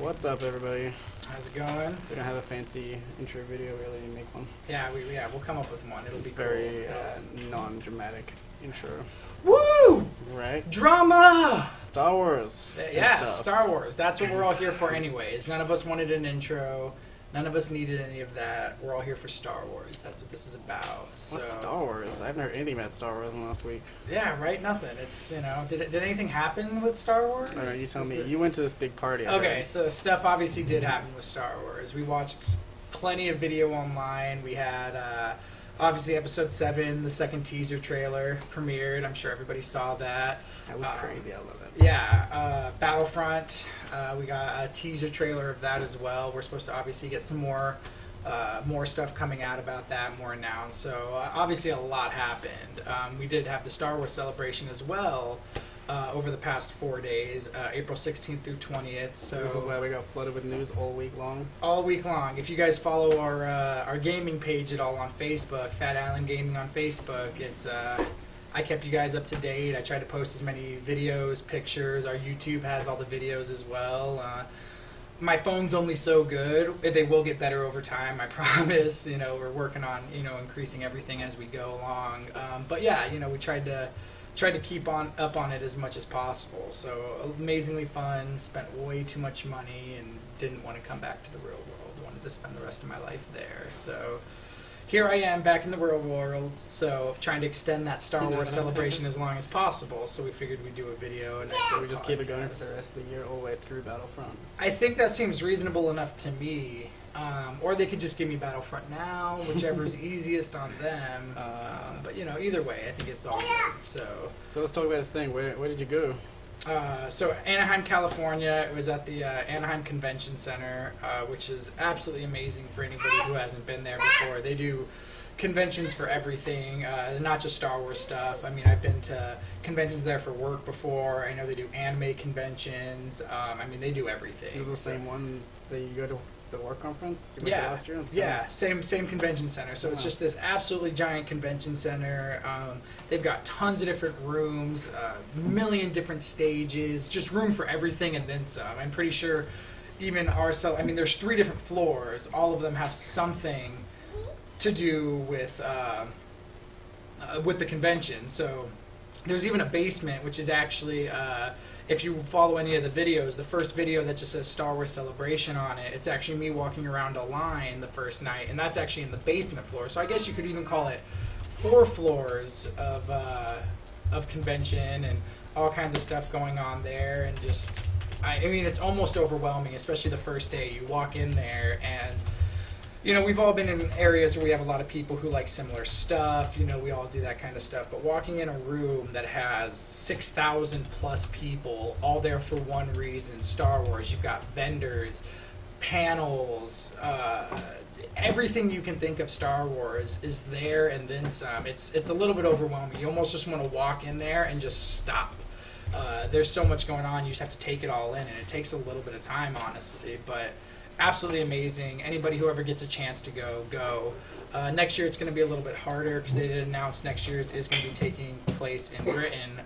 What's up, everybody? How's it going? We don't have a fancy intro video. We really need to make one. Yeah, we'll come up with one. It'll It's be very cool. non-dramatic intro. Woo! Right? Drama! Star Wars. Yeah, stuff. Star Wars. That's what we're all here for anyways. None of us wanted an intro. None of us needed any of that. We're all here for Star Wars. That's what this is about. So, What's Star Wars? I haven't heard anything about Star Wars in the last week. yeah, right? Nothing. It's, did anything happen with Star Wars? I don't know, you tell me. You went to this big party. Okay, so stuff obviously did happen with Star Wars. We watched plenty of video online. We had, obviously, Episode 7, the second teaser trailer premiered. I'm sure everybody saw that. That was crazy. I love it. Yeah, Battlefront. We got a teaser trailer of that as well. We're supposed to obviously get some more stuff coming out about that, more announced. So obviously a lot happened. We did have the Star Wars celebration as well over the past 4 days, April 16th through 20th. So this is why we got flooded with news all week long. All week long. If you guys follow our gaming page at all on Facebook, Fat Allen Gaming on Facebook, it's I kept you guys up to date. I tried to post as many videos, pictures. Our YouTube has all the videos as well. My phone's only so good. They will get better over time, I promise. We're working on, increasing everything as we go along. But yeah, we tried to keep up on it as much as possible. So amazingly fun, spent way too much money and didn't want to come back to the real world. Wanted to spend the rest of my life there. So here I am back in the real world, so trying to extend that Star Wars celebration as long as possible. So we figured we'd do a video, and So we just keep it going for the rest of the year, all the way through Battlefront. I think that seems reasonable enough to me. Or they could just give me Battlefront now, whichever's easiest on them. But either way, I think it's all good. So let's talk about this thing. Where did you go? So Anaheim, California. It was at the Anaheim Convention Center, which is absolutely amazing for anybody who hasn't been there before. They do conventions for everything, not just Star Wars stuff. I mean, I've been to conventions there for work before. I know they do anime conventions. They do everything. Is it the same one that you go to the work conference? You went to last year? Yeah, same convention center. So it's just this absolutely giant convention center. They've got tons of different rooms, a million different stages, just room for everything and then some. I'm pretty sure even there's 3 different floors. All of them have something to do with the convention. So there's even a basement, which is actually, if you follow any of the videos, the first video that just says Star Wars Celebration on it, it's actually me walking around a line the first night, and that's actually in the basement floor. So I guess you could even call it 4 floors of convention and all kinds of stuff going on there. And just, it's almost overwhelming, especially the first day. You walk in there and we've all been in areas where we have a lot of people who like similar stuff. We all do that kind of stuff. But walking in a room that has 6,000 plus people, all there for one reason, Star Wars, you've got vendors, panels, everything you can think of Star Wars is there and then some. It's a little bit overwhelming. You almost just want to walk in there and just stop. There's so much going on. You just have to take it all in, and it takes a little bit of time, honestly. But absolutely amazing. Anybody who ever gets a chance to go. Next year it's going to be a little bit harder because they did announce next year's is going to be taking place in Britain.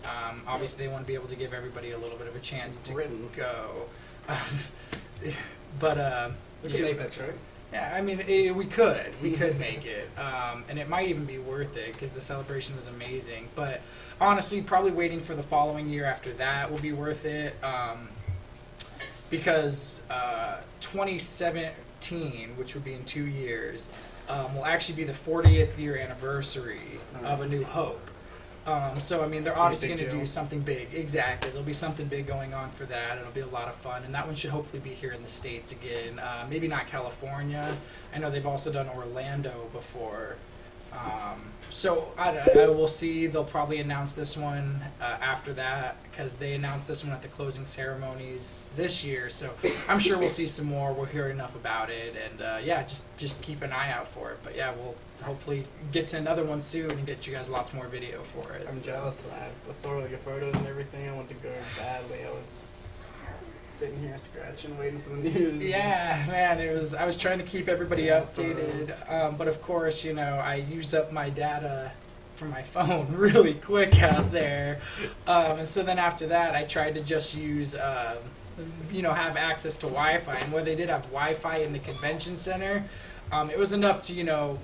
Obviously they want to be able to give everybody a little bit of a chance to go. But we can make that trip. Yeah, we could make it, and it might even be worth it because the celebration was amazing. But honestly, probably waiting for the following year after that will be worth it. Because 2017, which would be in 2 years, will actually be the 40th year anniversary of A New Hope. They're obviously going to do something big. Exactly. There'll be something big going on for that. It'll be a lot of fun. And that one should hopefully be here in the States again. Maybe not California. I know they've also done Orlando before. So we'll see. They'll probably announce this one after that because they announced this one at the closing ceremonies this year. So I'm sure we'll see some more. We'll hear enough about it, and just keep an eye out for it. But yeah, we'll hopefully get to another one soon and get you guys lots more video for it. I'm jealous. I saw all your photos and everything. I want to go badly. I was sitting here scratching, waiting for the news. Yeah, man, I was trying to keep everybody updated, but of course, I used up my data for my phone really quick out there, and so then after that, I tried to just use have access to Wi-Fi. And where they did have Wi-Fi in the convention center, it was enough to,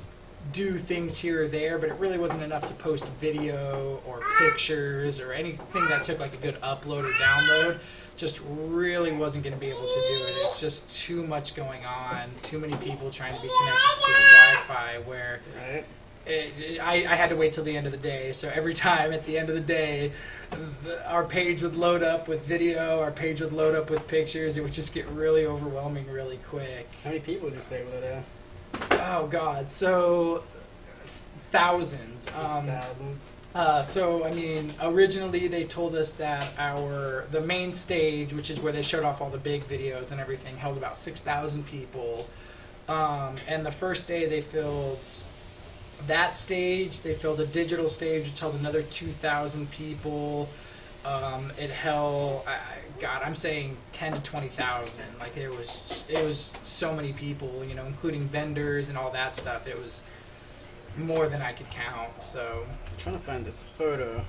do things here or there, but it really wasn't enough to post video or pictures or anything that took like a good upload or download. Just really wasn't going to be able to do it. It's just too much going on, too many people trying to be connected to this Wi-Fi where I had to wait till the end of the day. So every time at the end of the day, our page would load up with video, our page would load up with pictures. It would just get really overwhelming really quick. How many people did you say were there? Oh God, so thousands. Thousands. So originally they told us that the main stage, which is where they showed off all the big videos and everything, held about 6,000 people. And the first day they filled that stage. They filled a digital stage, which held another 2,000 people. It held, I'm saying 10 to 20,000. Like it was so many people, including vendors and all that stuff. It was more than I could count. So I'm trying to find this photo.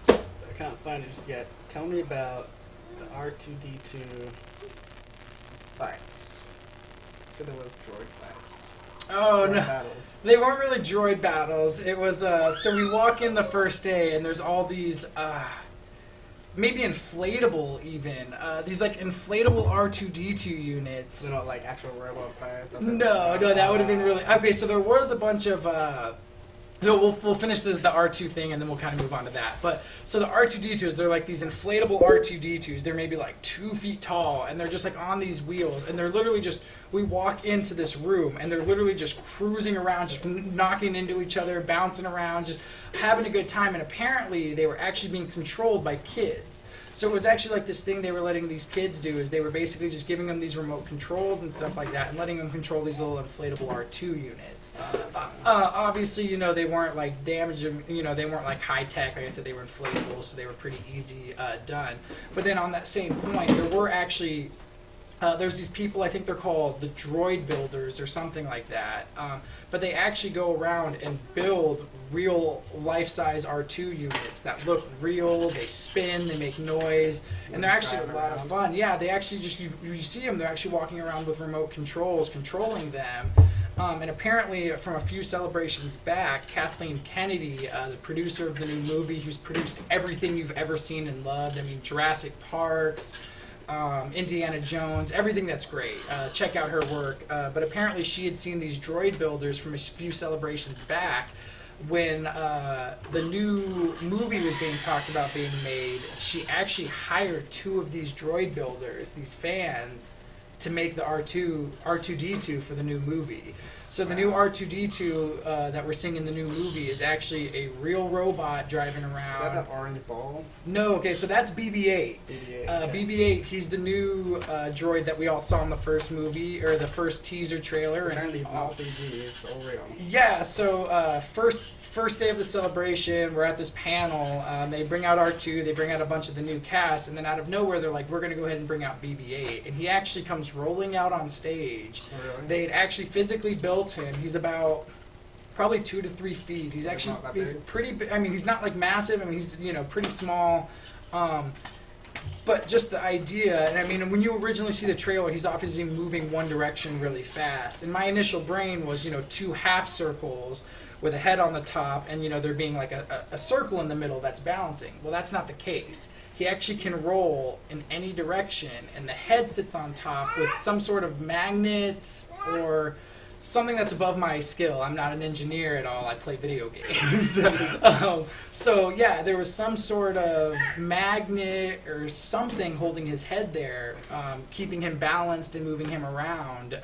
I can't find it just yet. Tell me about the R2D2 fights. You said there was droid fights. Oh Droid no, battles. they weren't really droid battles. It was so we walk in the first day and there's all these maybe inflatable even. These like inflatable R2D2 units. They're not like actual robot fights. No, that would have been really... Okay, so there was a bunch of... we'll finish the R2 thing and then we'll kind of move on to that. But so the R2D2s, they're like these inflatable R2D2s. They're maybe like 2 feet tall and they're just like on these wheels. And they're literally just... We walk into this room and they're literally just cruising around, just knocking into each other, bouncing around, just having a good time. And apparently they were actually being controlled by kids. So it was actually like this thing they were letting these kids do is they were basically just giving them these remote controls and stuff like that and letting them control these little inflatable R2 units. Obviously, they weren't like damaging, they weren't like high tech. Like I said, they were inflatable, so they were pretty easy done. But then on that same point, there were actually... there's these people, I think they're called the droid builders or something like that, but they actually go around and build real life-size R2 units that look real, they spin, they make noise, and they're actually a lot of fun. Yeah, they actually just, you see them, they're actually walking around with remote controls, controlling them. And apparently, from a few celebrations back, Kathleen Kennedy, the producer of the new movie, who's produced everything you've ever seen and loved, Jurassic Parks, Indiana Jones, everything that's great. Check out her work. But apparently she had seen these droid builders from a few celebrations back when the new movie was being talked about being made. She actually hired 2 of these droid builders, these fans, to make the R2D2 for the new movie. So the new R2D2 that we're seeing in the new movie is actually a real robot driving around. Is that the orange ball? No, okay, so that's BB-8. BB-8, he's the new droid that we all saw in the first movie, or the first teaser trailer. Apparently he's not CG, it's all real. Yeah, so first day of the celebration, we're at this panel. They bring out R2, they bring out a bunch of the new cast, and then out of nowhere they're like, we're going to go ahead and bring out BB-8. And he actually comes rolling out on stage. Oh, really? They'd actually physically built him. He's about probably 2 to 3 feet. He's actually pretty big. He's not like massive. He's pretty small. But just the idea, and when you originally see the trailer, he's obviously moving one direction really fast. And my initial brain was 2 half circles with a head on the top, and there being like a circle in the middle that's balancing. Well, that's not the case. He actually can roll in any direction, and the head sits on top with some sort of magnet or something that's above my skill. I'm not an engineer at all. I play video games. So yeah, there was some sort of magnet or something holding his head there, keeping him balanced and moving him around.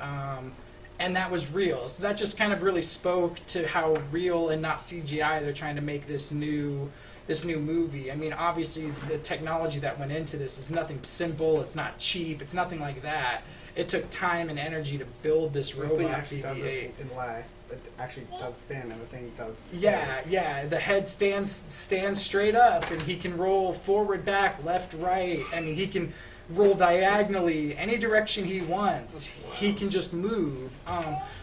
And that was real. So that just kind of really spoke to how real and not CGI they're trying to make this new movie. Obviously the technology that went into this is nothing simple. It's not cheap. It's nothing like that. It took time and energy to build this robot. This thing actually does this in life. It actually does spin and the thing does... Yeah. The head stands straight up and he can roll forward, back, left, right. He can roll diagonally any direction he wants. He can just move.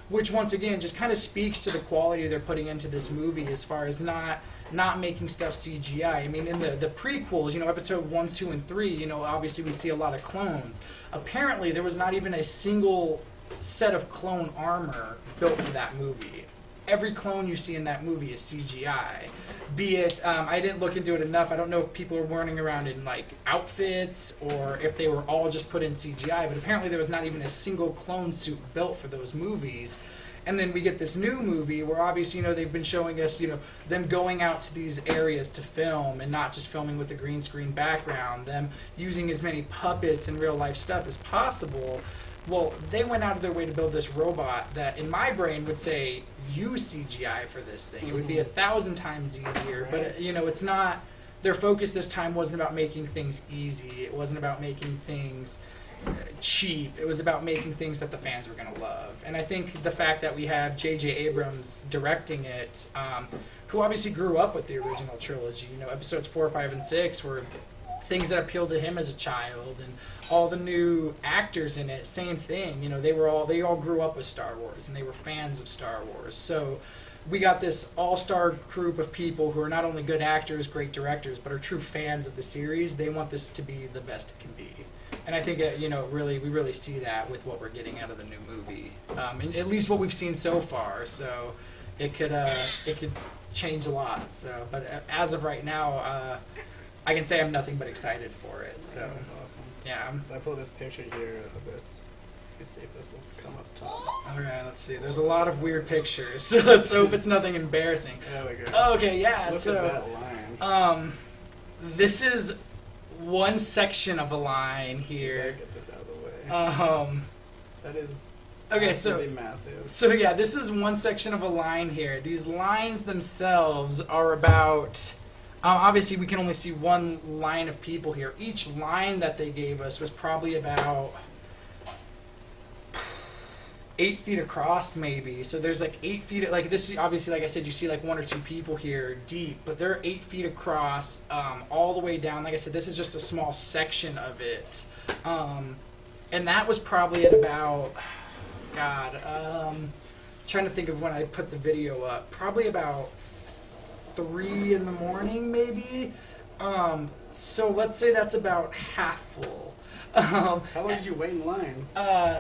Which once again just kind of speaks to the quality they're putting into this movie as far as not not making stuff CGI. I mean, in the prequels, episode 1, 2, and 3, obviously we see a lot of clones. Apparently, there was not even a single set of clone armor built for that movie. Every clone you see in that movie is CGI. Be it, I didn't look into it enough. I don't know if people are running around in like outfits or if they were all just put in CGI. But apparently, there was not even a single clone suit built for those movies. And then we get this new movie where obviously, they've been showing us, them going out to these areas to film and not just filming with a green screen background, them using as many puppets and real life stuff as possible. Well, they went out of their way to build this robot that in my brain would say, use CGI for this thing. It would be 1,000 times easier, but it's not, their focus this time wasn't about making things easy. It wasn't about making things cheap. It was about making things that the fans were going to love. And I think the fact that we have J.J. Abrams directing it, who obviously grew up with the original trilogy, episodes 4, 5, and 6 were things that appealed to him as a child, and all the new actors in it, same thing. They all grew up with Star Wars, and they were fans of Star Wars. So we got this all-star group of people who are not only good actors, great directors, but are true fans of the series. They want this to be the best it can be. And I think that, we really see that with what we're getting out of the new movie, and at least what we've seen so far. So it could change a lot. So, but as of right now, I can say I'm nothing but excited for it. So that's awesome. Yeah. So I pulled this picture here of this. Let's see if this will come up top. All right, let's see. There's a lot of weird pictures. So let's hope it's nothing embarrassing. There we go. Okay, yeah. Look so at that line. this is one section of a line here. Get this out of the way. That is okay, so massive. So yeah, this is one section of a line here. These lines themselves are about. Obviously, we can only see one line of people here. Each line that they gave us was probably about 8 feet across, maybe. So there's like 8 feet. Like this, obviously, like I said, you see like 1 or 2 people here deep, but they're 8 feet across, all the way down. Like I said, this is just a small section of it, and that was probably at about, trying to think of when I put the video up. Probably about 3 in the morning, maybe. So let's say that's about half full. How long did you wait in line?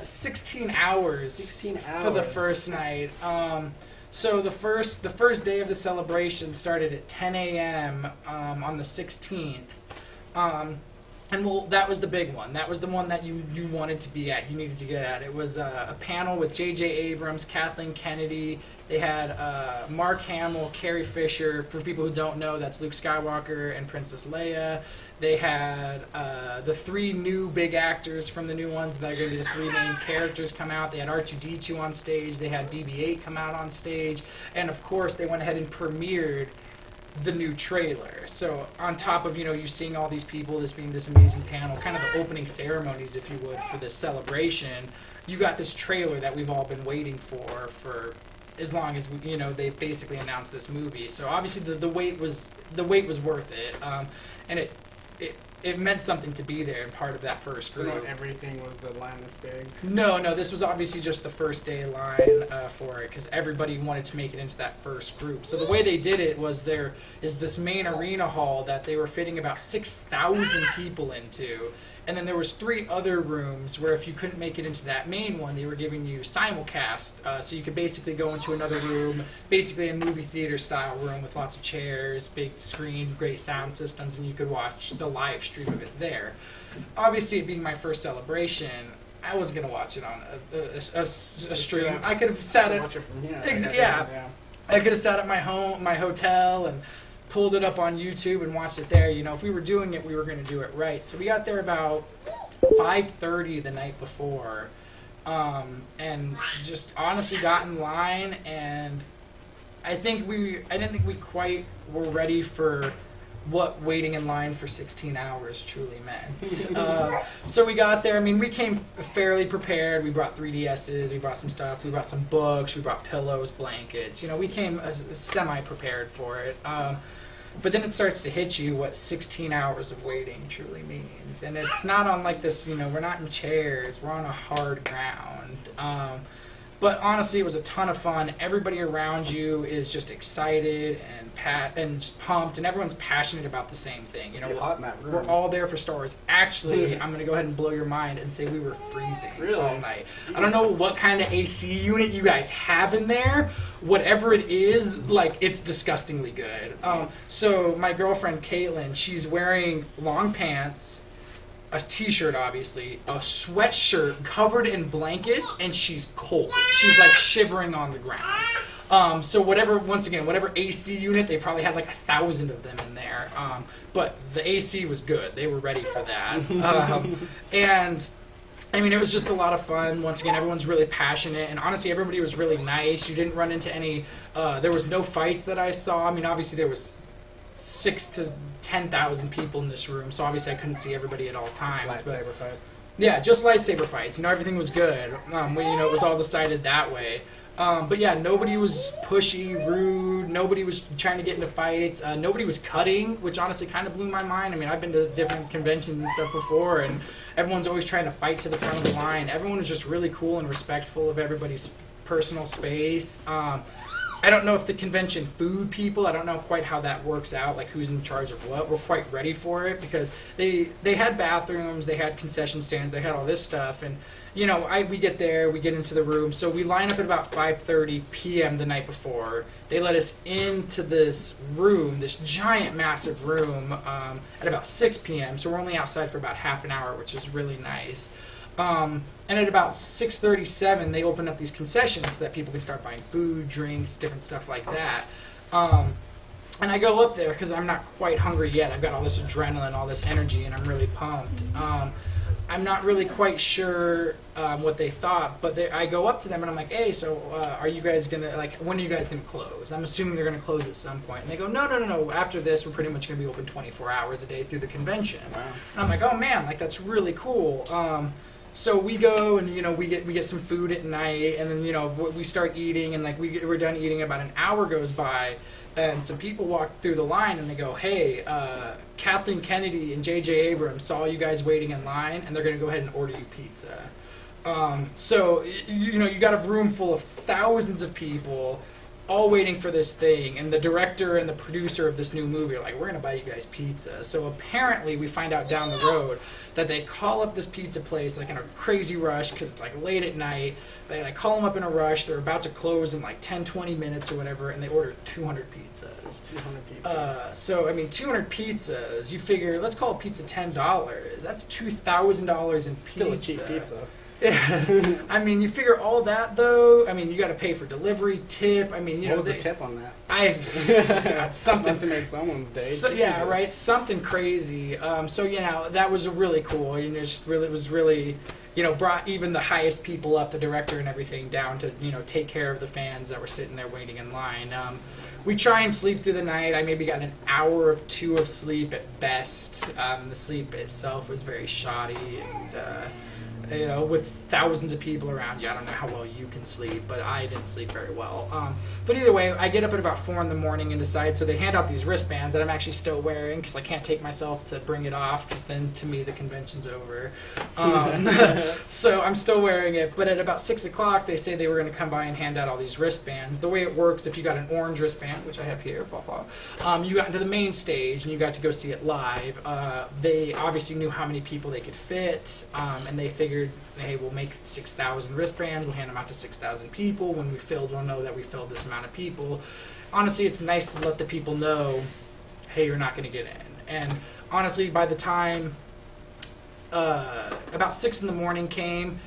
16 hours. 16 hours for the first night. So the first day of the celebration started at 10 a.m. On the 16th. And well, that was the big one. That was the one that you wanted to be at. You needed to get at. It was a panel with J.J. Abrams, Kathleen Kennedy. They had Mark Hamill, Carrie Fisher. For people who don't know, that's Luke Skywalker and Princess Leia. They had the 3 new big actors from the new ones that are going to be the 3 main characters come out. They had R2-D2 on stage. They had BB-8 come out on stage. And, of course, they went ahead and premiered the new trailer. So on top of, you seeing all these people, this being this amazing panel, kind of the opening ceremonies, if you would, for this celebration, you got this trailer that we've all been waiting for as long as they basically announced this movie. So obviously the wait was worth it, and it meant something to be there and part of that first group. So not everything was the line this big? No, this was obviously just the first day line for it, because everybody wanted to make it into that first group. So the way they did it was there is this main arena hall that they were fitting about 6,000 people into. And then there was 3 other rooms where if you couldn't make it into that main one, they were giving you simulcast. So you could basically go into another room, basically a movie theater style room with lots of chairs, big screen, great sound systems, and you could watch the live stream of it there. Obviously, it being my first celebration, I wasn't going to watch it on a stream. I could have sat at... Watch it from here. Yeah. I could have sat at my hotel and pulled it up on YouTube and watched it there. If we were doing it, we were going to do it right. So we got there about 5:30 the night before, and just honestly got in line, and I didn't think we quite were ready for what waiting in line for 16 hours truly meant. So we got there. I mean, we came fairly prepared. We brought 3DSs, we brought some stuff, we brought some books, we brought pillows, blankets. We came semi-prepared for it. But then it starts to hit you what 16 hours of waiting truly means. And it's not on like this, we're not in chairs, we're on a hard ground. But honestly, it was a ton of fun. Everybody around you is just excited and just pumped, and everyone's passionate about the same thing. You know, hot in that room. we're all there for Star Wars. Actually, I'm going to go ahead and blow your mind and say we were freezing all night. Jesus. I don't know what kind of AC unit you guys have in there. Whatever it is, like, it's disgustingly good. So my girlfriend, Caitlin, she's wearing long pants, a t-shirt, obviously, a sweatshirt covered in blankets, and she's cold. She's like shivering on the ground. So whatever AC unit, they probably had like 1,000 of them in there. But the AC was good. They were ready for that. And I mean, it was just a lot of fun. Once again, everyone's really passionate, and honestly, everybody was really nice. You didn't run into any. There was no fights that I saw. I mean, obviously there was 6,000 to 10,000 people in this room, so obviously I couldn't see everybody at all times. Just lightsaber fights. Yeah, just lightsaber fights. You know, everything was good. It was all decided that way. But yeah, nobody was pushy, rude. Nobody was trying to get into fights. Nobody was cutting, which honestly kind of blew my mind. I mean, I've been to different conventions and stuff before, and everyone's always trying to fight to the front of the line. Everyone was just really cool and respectful of everybody's personal space. I don't know if the convention food people, I don't know quite how that works out, like who's in charge of what. We're quite ready for it because they had bathrooms, they had concession stands, they had all this stuff. And, you know, we get there, we get into the room. So we line up at about 5:30 p.m. the night before. They let us into this room, this giant, massive room, at about 6 p.m. So we're only outside for about half an hour, which is really nice. And at about 6:37, they open up these concessions so that people can start buying food, drinks, different stuff like that. And I go up there because I'm not quite hungry yet. I've got all this adrenaline, all this energy, and I'm really pumped. I'm not really quite sure what they thought, but I go up to them and I'm like, hey, so are you guys going to, like, when are you guys going to close? I'm assuming they're going to close at some point. And they go, no. After this, we're pretty much going to be open 24 hours a day through the convention. Wow. And I'm like, oh, man, like, that's really cool. So we go and, you know, we get some food at night, and then, you know, we start eating, and like we're done eating, about an hour goes by, and some people walk through the line and they go, hey, Kathleen Kennedy and J.J. Abrams saw you guys waiting in line, and they're going to go ahead and order you pizza. So, you know, you got a room full of thousands of people all waiting for this thing, and the director and the producer of this new movie are like, we're going to buy you guys pizza. So apparently we find out down the road that they call up this pizza place like in a crazy rush because it's like late at night. They like call them up in a rush. They're about to close in like 10-20 minutes or whatever, and they order 200 pizzas. 200 pizzas. So I mean, 200 pizzas. You figure, let's call a pizza $10. That's $2,000 in pizza. Still a cheap pizza. Yeah. I mean, you figure all that though. I mean, you got to pay for delivery, tip. I mean, you know, what was the tip on that? Something must have made someone's day. So, yeah, right. Something crazy. So you know, that was really cool. You know, it was really, you know, brought even the highest people up, the director and everything, down to, you know, take care of the fans that were sitting there waiting in line. We try and sleep through the night. I maybe got an hour or two of sleep at best. The sleep itself was very shoddy, and you know, with thousands of people around you, I don't know how well you can sleep, but I didn't sleep very well. But either way, I get up at about 4 in the morning and decide, so they hand out these wristbands that I'm actually still wearing because I can't take myself to bring it off because then to me the convention's over. So I'm still wearing it, but at about 6 o'clock they say they were going to come by and hand out all these wristbands. The way it works, if you got an orange wristband, which I have here, you got into the main stage and you got to go see it live. They obviously knew how many people they could fit, and they figured, hey, we'll make 6,000 wristbands, we'll hand them out to 6,000 people. When we filled, we'll know that we filled this amount of people. Honestly, it's nice to let the people know, hey, you're not going to get in. And honestly, by the time about 6 in the morning came,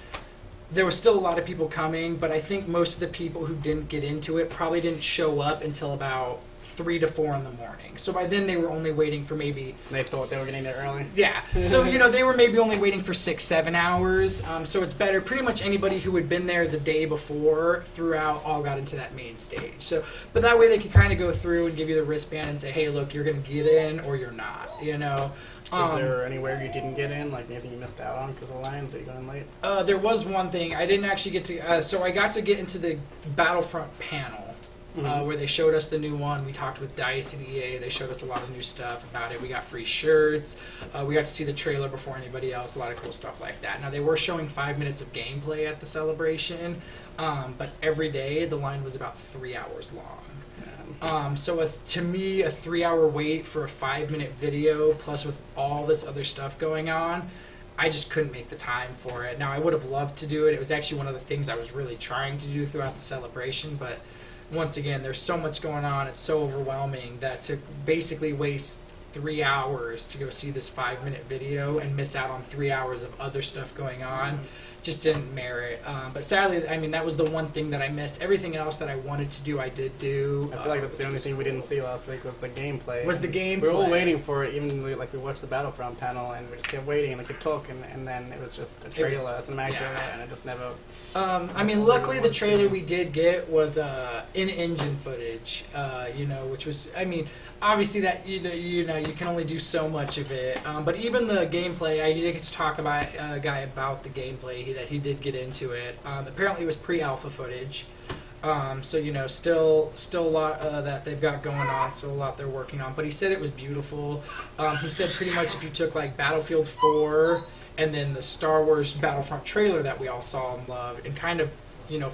there was still a lot of people coming, but I think most of the people who didn't get into it probably didn't show up until about 3 to 4 in the morning. So by then they were only waiting for maybe... They thought they were getting there early. Yeah. So, you know, they were maybe only waiting for 6-7 hours. So it's better. Pretty much anybody who had been there the day before throughout all got into that main stage. So, but that way they could kind of go through and give you the wristband and say, hey, look, you're going to get in or you're not, you know. Is there anywhere you didn't get in, like anything you missed out on because of lines? Are you going late? There was one thing. I didn't actually get to... so I got to get into the Battlefront panel. where they showed us the new one. We talked with DICE and EA. They showed us a lot of new stuff about it. We got free shirts. We got to see the trailer before anybody else. A lot of cool stuff like that. Now, they were showing 5 minutes of gameplay at the celebration, but every day the line was about 3 hours long. So to me, a 3-hour wait for a 5-minute video, plus with all this other stuff going on, I just couldn't make the time for it. Now, I would have loved to do it. It was actually one of the things I was really trying to do throughout the celebration, but once again, there's so much going on. It's so overwhelming that to basically waste 3 hours to go see this 5-minute video and miss out on 3 hours of other stuff going on just didn't merit. But sadly, I mean, that was the one thing that I missed. Everything else that I wanted to do, I did do. I feel like that's the only thing we didn't see last week was the gameplay. We were all waiting for it, even like we watched the Battlefront panel and we just kept waiting and we kept talking, and then it was just a trailer, a cinematic trailer, and it just never. I mean, luckily the trailer we did get was in-engine footage, which was, I mean, obviously that you can only do so much of it. But even the gameplay, I did get to talk about a guy about the gameplay that he did get into it. Apparently, it was pre-alpha footage. So still a lot that they've got going on, still a lot they're working on. But he said it was beautiful. He said pretty much if you took like Battlefield 4 and then the Star Wars Battlefront trailer that we all saw and loved, and kind of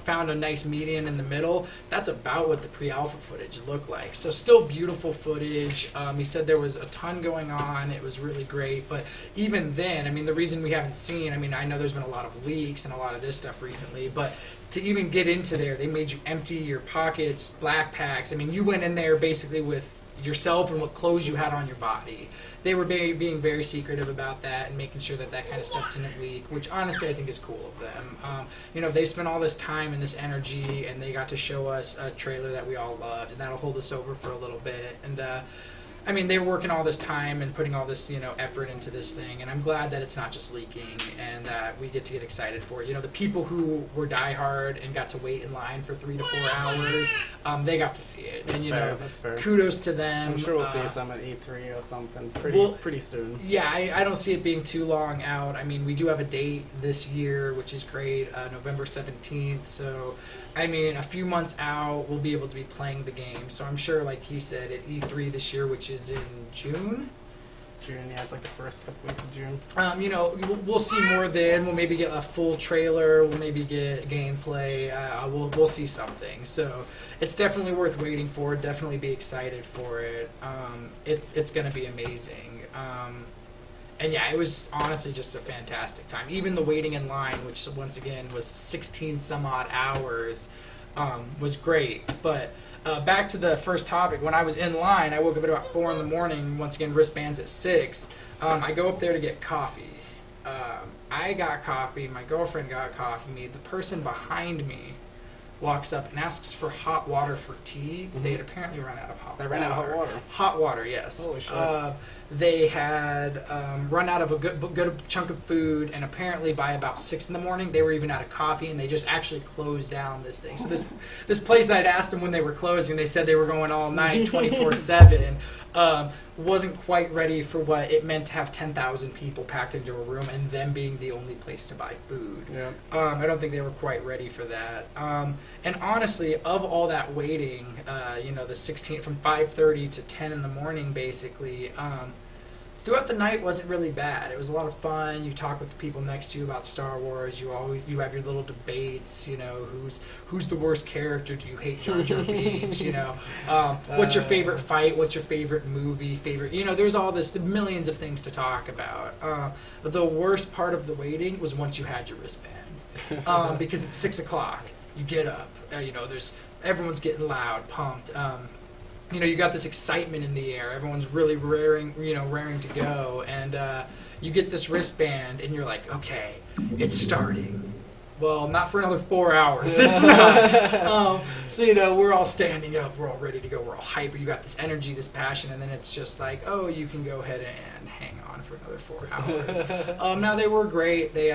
found a nice median in the middle, that's about what the pre-alpha footage looked like. So still beautiful footage. He said there was a ton going on. It was really great. But even then, I mean, the reason we haven't seen, I mean, I know there's been a lot of leaks and a lot of this stuff recently, but to even get into there, they made you empty your pockets, black packs. I mean, you went in there basically with yourself and what clothes you had on your body. They were being very secretive about that and making sure that kind of stuff didn't leak, which honestly I think is cool of them. They spent all this time and this energy, and they got to show us a trailer that we all loved, and that'll hold us over for a little bit. And I mean, they were working all this time and putting all this, effort into this thing, and I'm glad that it's not just leaking and that we get to get excited for it. The people who were diehard and got to wait in line for 3 to 4 hours, they got to see it. That's and fair. That's fair. Kudos to them. I'm sure we'll see some at E3 or something pretty soon. Yeah, I don't see it being too long out. I mean, we do have a date this year, which is great, November 17th. So, I mean, a few months out, we'll be able to be playing the game. So I'm sure, like he said, at E3 this year, which is in June. Yeah, it's like the first couple weeks of June. We'll see more then. We'll maybe get a full trailer. We'll maybe get gameplay. We'll see something. So it's definitely worth waiting for. Definitely be excited for it. It's going to be amazing. And yeah, it was honestly just a fantastic time. Even the waiting in line, which once again was 16 some odd hours, was great. But back to the first topic, when I was in line, I woke up at about 4 in the morning, once again wristbands at 6. I go up there to get coffee. I got coffee, my girlfriend got coffee, the person behind me walks up and asks for hot water for tea. Mm-hmm. They had apparently run out of hot water. They ran out of hot water? Hot water, yes. Holy shit. They had run out of a good chunk of food, and apparently by about 6 in the morning, they were even out of coffee, and they just actually closed down this thing. So this place that I'd asked them when they were closing, they said they were going all night, 24/7, wasn't quite ready for what it meant to have 10,000 people packed into a room and them being the only place to buy food. Yeah. I don't think they were quite ready for that. And honestly, of all that waiting, the 16 from 5:30 to 10 in the morning, basically, throughout the night wasn't really bad. It was a lot of fun. You talk with the people next to you about Star Wars. You have your little debates. Who's the worst character? Do you hate Jar Jar Binks? What's your favorite fight? What's your favorite movie? There's all this millions of things to talk about. The worst part of the waiting was once you had your wristband, because it's 6 o'clock. You get up. Everyone's getting loud, pumped. You got this excitement in the air. Everyone's really raring to go. And you get this wristband, and you're like, okay, it's starting. Well, not for another 4 hours. It's not. So, we're all standing up. We're all ready to go. We're all hyper. You got this energy, this passion, and then it's just like, oh, you can go ahead and hang on for another 4 hours. Now, they were great. They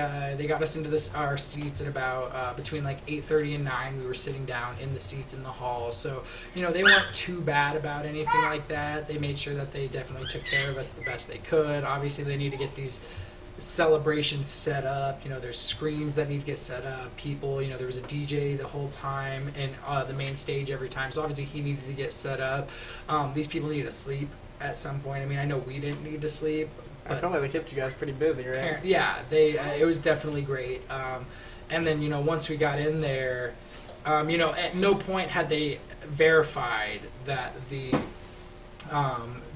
got us into our seats at about between like 8:30 and 9. We were sitting down in the seats in the hall. So, they weren't too bad about anything like that. They made sure that they definitely took care of us the best they could. Obviously, they need to get these celebrations set up. You know, there's screens that need to get set up. People, you know, there was a DJ the whole time and the main stage every time. So obviously he needed to get set up. These people needed to sleep at some point. I mean, I know we didn't need to sleep. I felt like they kept you guys pretty busy, right? Yeah, it was definitely great. And then, you know, once we got in there, you know, at no point had they verified that the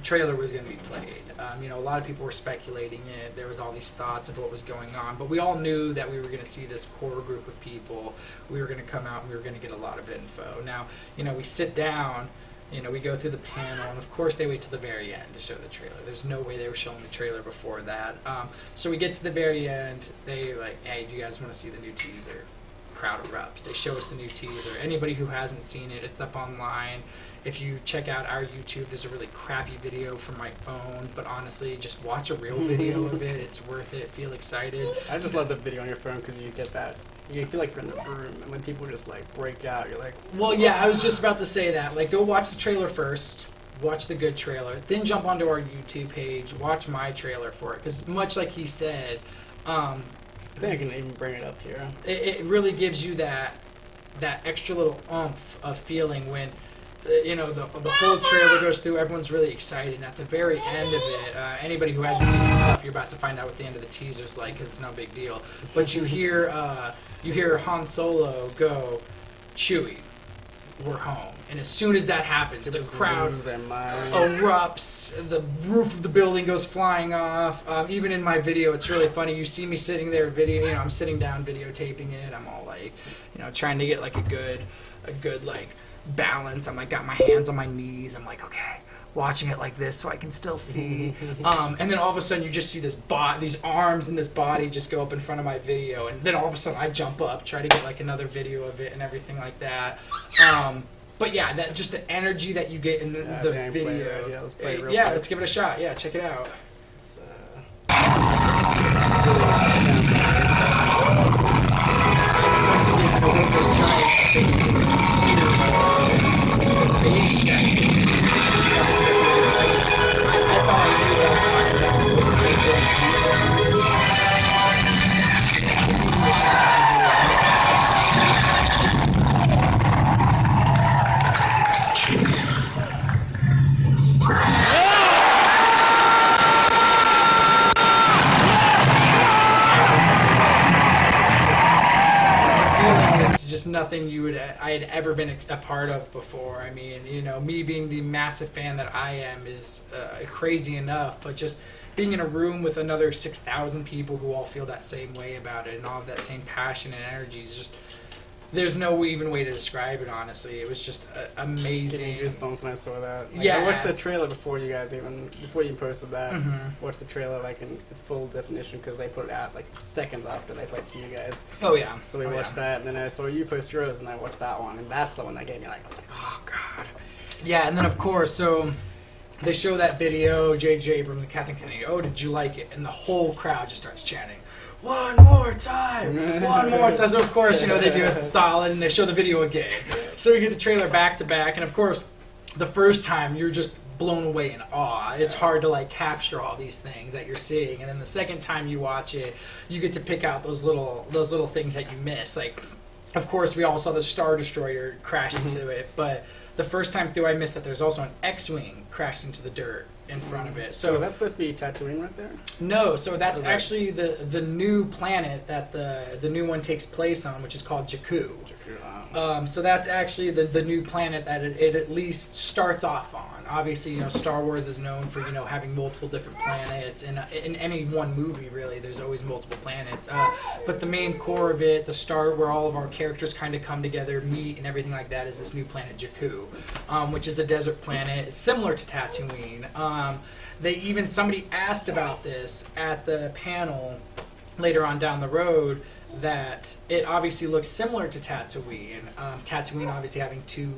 trailer was going to be played. You know, a lot of people were speculating it. There was all these thoughts of what was going on, but we all knew that we were going to see this core group of people. We were going to come out and we were going to get a lot of info. Now, you know, we sit down, you know, we go through the panel, and of course they wait to the very end to show the trailer. There's no way they were showing the trailer before that. So we get to the very end. They like, hey, do you guys want to see the new teaser? Crowd erupts. They show us the new teaser. Anybody who hasn't seen it, it's up online. If you check out our YouTube, there's a really crappy video from my phone, but honestly, just watch a real video of it. It's worth it. Feel excited. I just love the video on your phone because you get that. You feel like you're in the room, and when people just like break out, you're like, well, yeah, I was just about to say that. Like, go watch the trailer first. Watch the good trailer. Then jump onto our YouTube page. Watch my trailer for it. Because much like he said, I think I can even bring it up here. It really gives you that extra little oomph of feeling when, you know, the whole trailer goes through. Everyone's really excited, and at the very end of it, anybody who hasn't seen the stuff, you're about to find out what the end of the teaser's like, because it's no big deal. But you hear Han Solo go, Chewie, we're home. And as soon as that happens, the crowd erupts, the roof of the building goes flying off. Even in my video, it's really funny. You see me sitting there I'm sitting down videotaping it. I'm all like, you know, trying to get like a good like balance. I'm like, got my hands on my knees. I'm like, okay, watching it like this so I can still see. And then all of a sudden you just see these arms and this body just go up in front of my video. And then all of a sudden I jump up, try to get like another video of it and everything like that. But yeah, that just the energy that you get in the video. Yeah, let's play it real quick. Let's give it a shot. Yeah, check it out. It's, once again, with this giant basically bass that I thought I knew what I was talking just nothing I had ever been a part of before. I mean, you know, me being the massive fan that I am is crazy enough, but just being in a room with another 6,000 people who all feel that same way about it and all have that same passion and energy is just, there's no even way to describe it, honestly. It was just amazing. Getting goosebumps when I saw that. Like, yeah. I watched the trailer before you posted that. Watched the trailer like in its full definition because they put it out like seconds after they played to you guys. Oh yeah. So we watched that, and then I saw you post yours, and I watched that one, and that's the one that gave me like, I was like, oh god. Yeah, and then of course, so they show that video, J.J. Abrams and Kathleen Kennedy. Oh, did you like it? And the whole crowd just starts chanting, one more time, one more time. So of course, you know, they do a solid and they show the video again. So you get the trailer back to back, and of course, the first time you're just blown away in awe. It's hard to like capture all these things that you're seeing, and then the second time you watch it, you get to pick out those little things that you miss. Like, of course, we all saw the Star Destroyer crash into it, but the first time through, I missed that there's also an X-wing crashed into the dirt in front of it. So is that supposed to be Tatooine right there? No, so that's actually the new planet that the new one takes place on, which is called Jakku. So that's actually the new planet that it at least starts off on. Obviously, you know, Star Wars is known for, you know, having multiple different planets. In any one movie, really, there's always multiple planets. But the main core of it, the start where all of our characters kind of come together, meet, and everything like that, is this new planet Jakku, which is a desert planet. It's similar to Tatooine. Somebody asked about this at the panel later on down the road, that it obviously looks similar to Tatooine. Tatooine obviously having two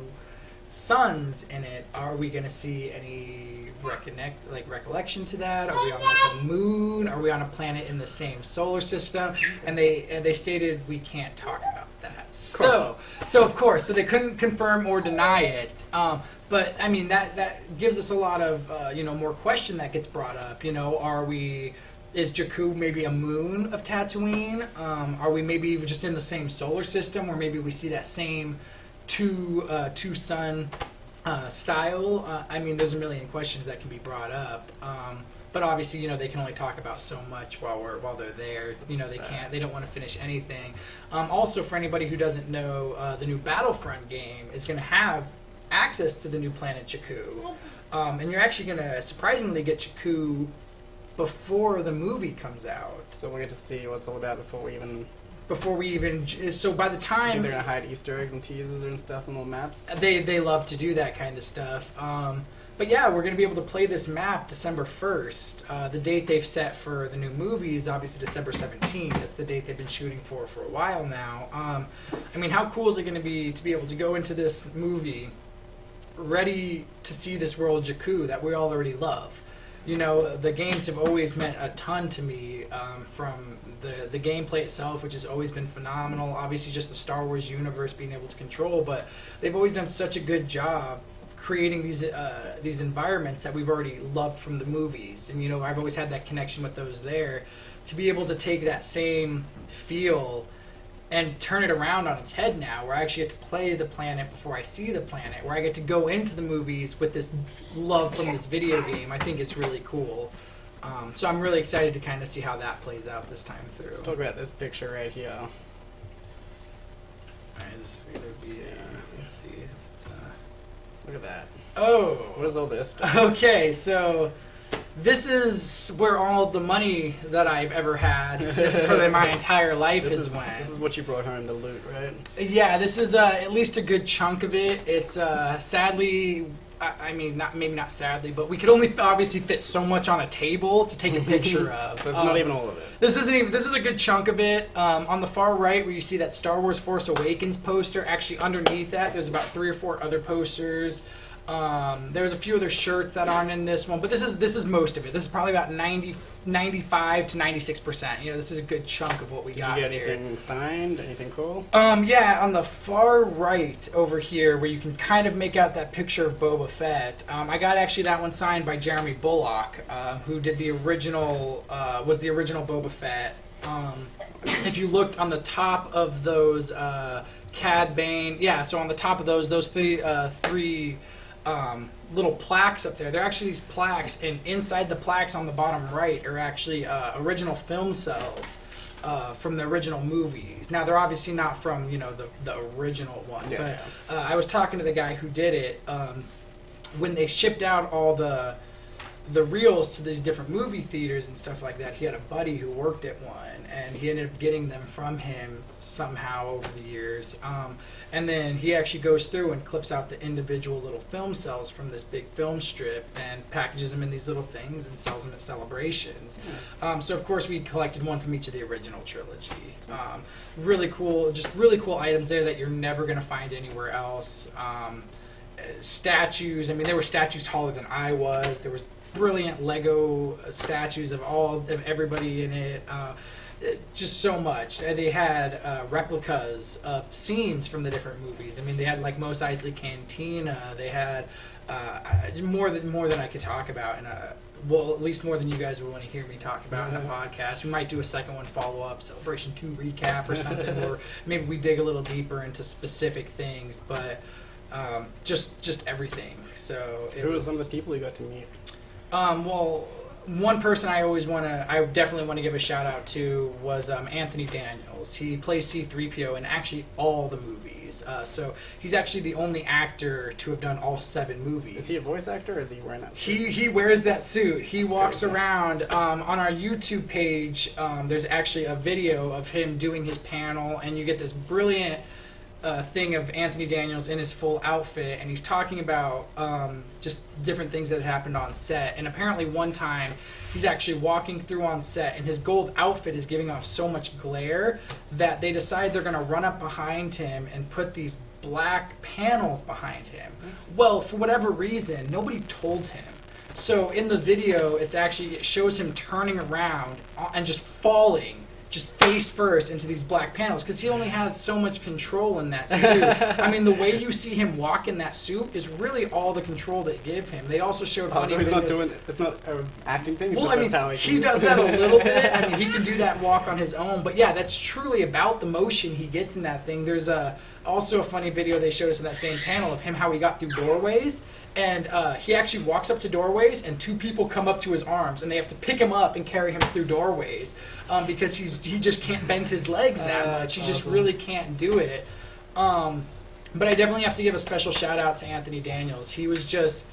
suns in it. Are we going to see any recollection to that? Are we on like a moon? Are we on a planet in the same solar system? And they stated we can't talk about that. So of course, so they couldn't confirm or deny it. But I mean that gives us a lot of more question that gets brought up. You know, are we is Jakku maybe a moon of Tatooine? Are we maybe just in the same solar system, or maybe we see that same two sun style? I mean, there's a million questions that can be brought up. But obviously, you know, they can only talk about so much while they're there. You know, they don't want to finish anything. Also, for anybody who doesn't know, the new Battlefront game is going to have access to the new planet Jakku. And you're actually going to surprisingly get Jakku before the movie comes out. So we'll get to see what it's all about before we even... So by the time... They're going to hide Easter eggs and teasers and stuff on little maps? They love to do that kind of stuff. But yeah, we're going to be able to play this map December 1st. The date they've set for the new movie is obviously December 17th. That's the date they've been shooting for a while now. I mean, how cool is it going to be able to go into this movie ready to see this world Jakku that we already love? You know, the games have always meant a ton to me, from the gameplay itself, which has always been phenomenal. Obviously, just the Star Wars universe being able to control, but they've always done such a good job creating these environments that we've already loved from the movies. And, you know, I've always had that connection with those there. To be able to take that same feel and turn it around on its head now, where I actually get to play the planet before I see the planet, where I get to go into the movies with this love from this video game, I think it's really cool. So I'm really excited to kind of see how that plays out this time through. Let's talk about this picture right here. Alright, let's see. If it's, Look at that. oh! What is all this stuff? Okay, so this is where all the money that I've ever had for my entire life has went. This is what you brought home to loot, right? Yeah, this is at least a good chunk of it. It's sadly, I mean, maybe not sadly, but we could only obviously fit so much on a table to take a picture of. So it's not even all of it. This is a good chunk of it. On the far right, where you see that Star Wars Force Awakens poster, actually underneath that, there's about 3 or 4 other posters. There's a few other shirts that aren't in this one, but this is most of it. This is probably about 95 to 96%. You know, this is a good chunk of what we got here. Did you get anything signed? Anything cool? Yeah, on the far right over here, where you can kind of make out that picture of Boba Fett, I got actually that one signed by Jeremy Bullock, who did the original, was the original Boba Fett. If you looked on the top of those, Cad Bane, yeah, so on the top of those three little plaques up there. They're actually these plaques, and inside the plaques on the bottom right are actually original film cells from the original movies. Now, they're obviously not from, you know, the original one, yeah, but I was talking to the guy who did it. When they shipped out all the reels to these different movie theaters and stuff like that, he had a buddy who worked at one, and he ended up getting them from him somehow over the years. And then he actually goes through and clips out the individual little film cells from this big film strip and packages them in these little things and sells them at celebrations. Yes. So of course we collected one from each of the original trilogy. Really cool, just really cool items there that you're never going to find anywhere else. Statues, I mean, there were statues taller than I was. There was brilliant Lego statues of everybody in it. Just so much. They had replicas of scenes from the different movies. I mean, they had like Mos Eisley Cantina. They had more than I could talk about, and well, at least more than you guys would want to hear me talk about in a podcast. We might do a second one, follow up, Celebration 2 recap or something, or maybe we dig a little deeper into specific things. But just everything. So who were some of the people you got to meet? Well, one person I definitely want to give a shout out to was Anthony Daniels. He plays C-3PO in actually all the movies. So he's actually the only actor to have done all 7 movies. Is he a voice actor, or is he wearing that suit? He wears that suit. He That's walks crazy. around. On our YouTube page, there's actually a video of him doing his panel, and you get this brilliant thing of Anthony Daniels in his full outfit, and he's talking about just different things that happened on set. And apparently one time he's actually walking through on set, and his gold outfit is giving off so much glare that they decide they're going to run up behind him and put these black panels behind him. Well, for whatever reason, nobody told him. So in the video, it shows him turning around and just falling just face first into these black panels because he only has so much control in that suit. I mean, the way you see him walk in that suit is really all the control they give him. They also showed funny so he's videos. not doing it's not an acting thing. It's Well, just I mean, that's how he does that a little bit. I mean, he can do that walk on his own. But yeah, that's truly about the motion he gets in that thing. There's also a funny video they showed us in that same panel of him how he got through doorways. And he actually walks up to doorways, and 2 people come up to his arms, and they have to pick him up and carry him through doorways because he just can't bend his legs that much. He just really can't do it. But I definitely have to give a special shout out to Anthony Daniels. He was just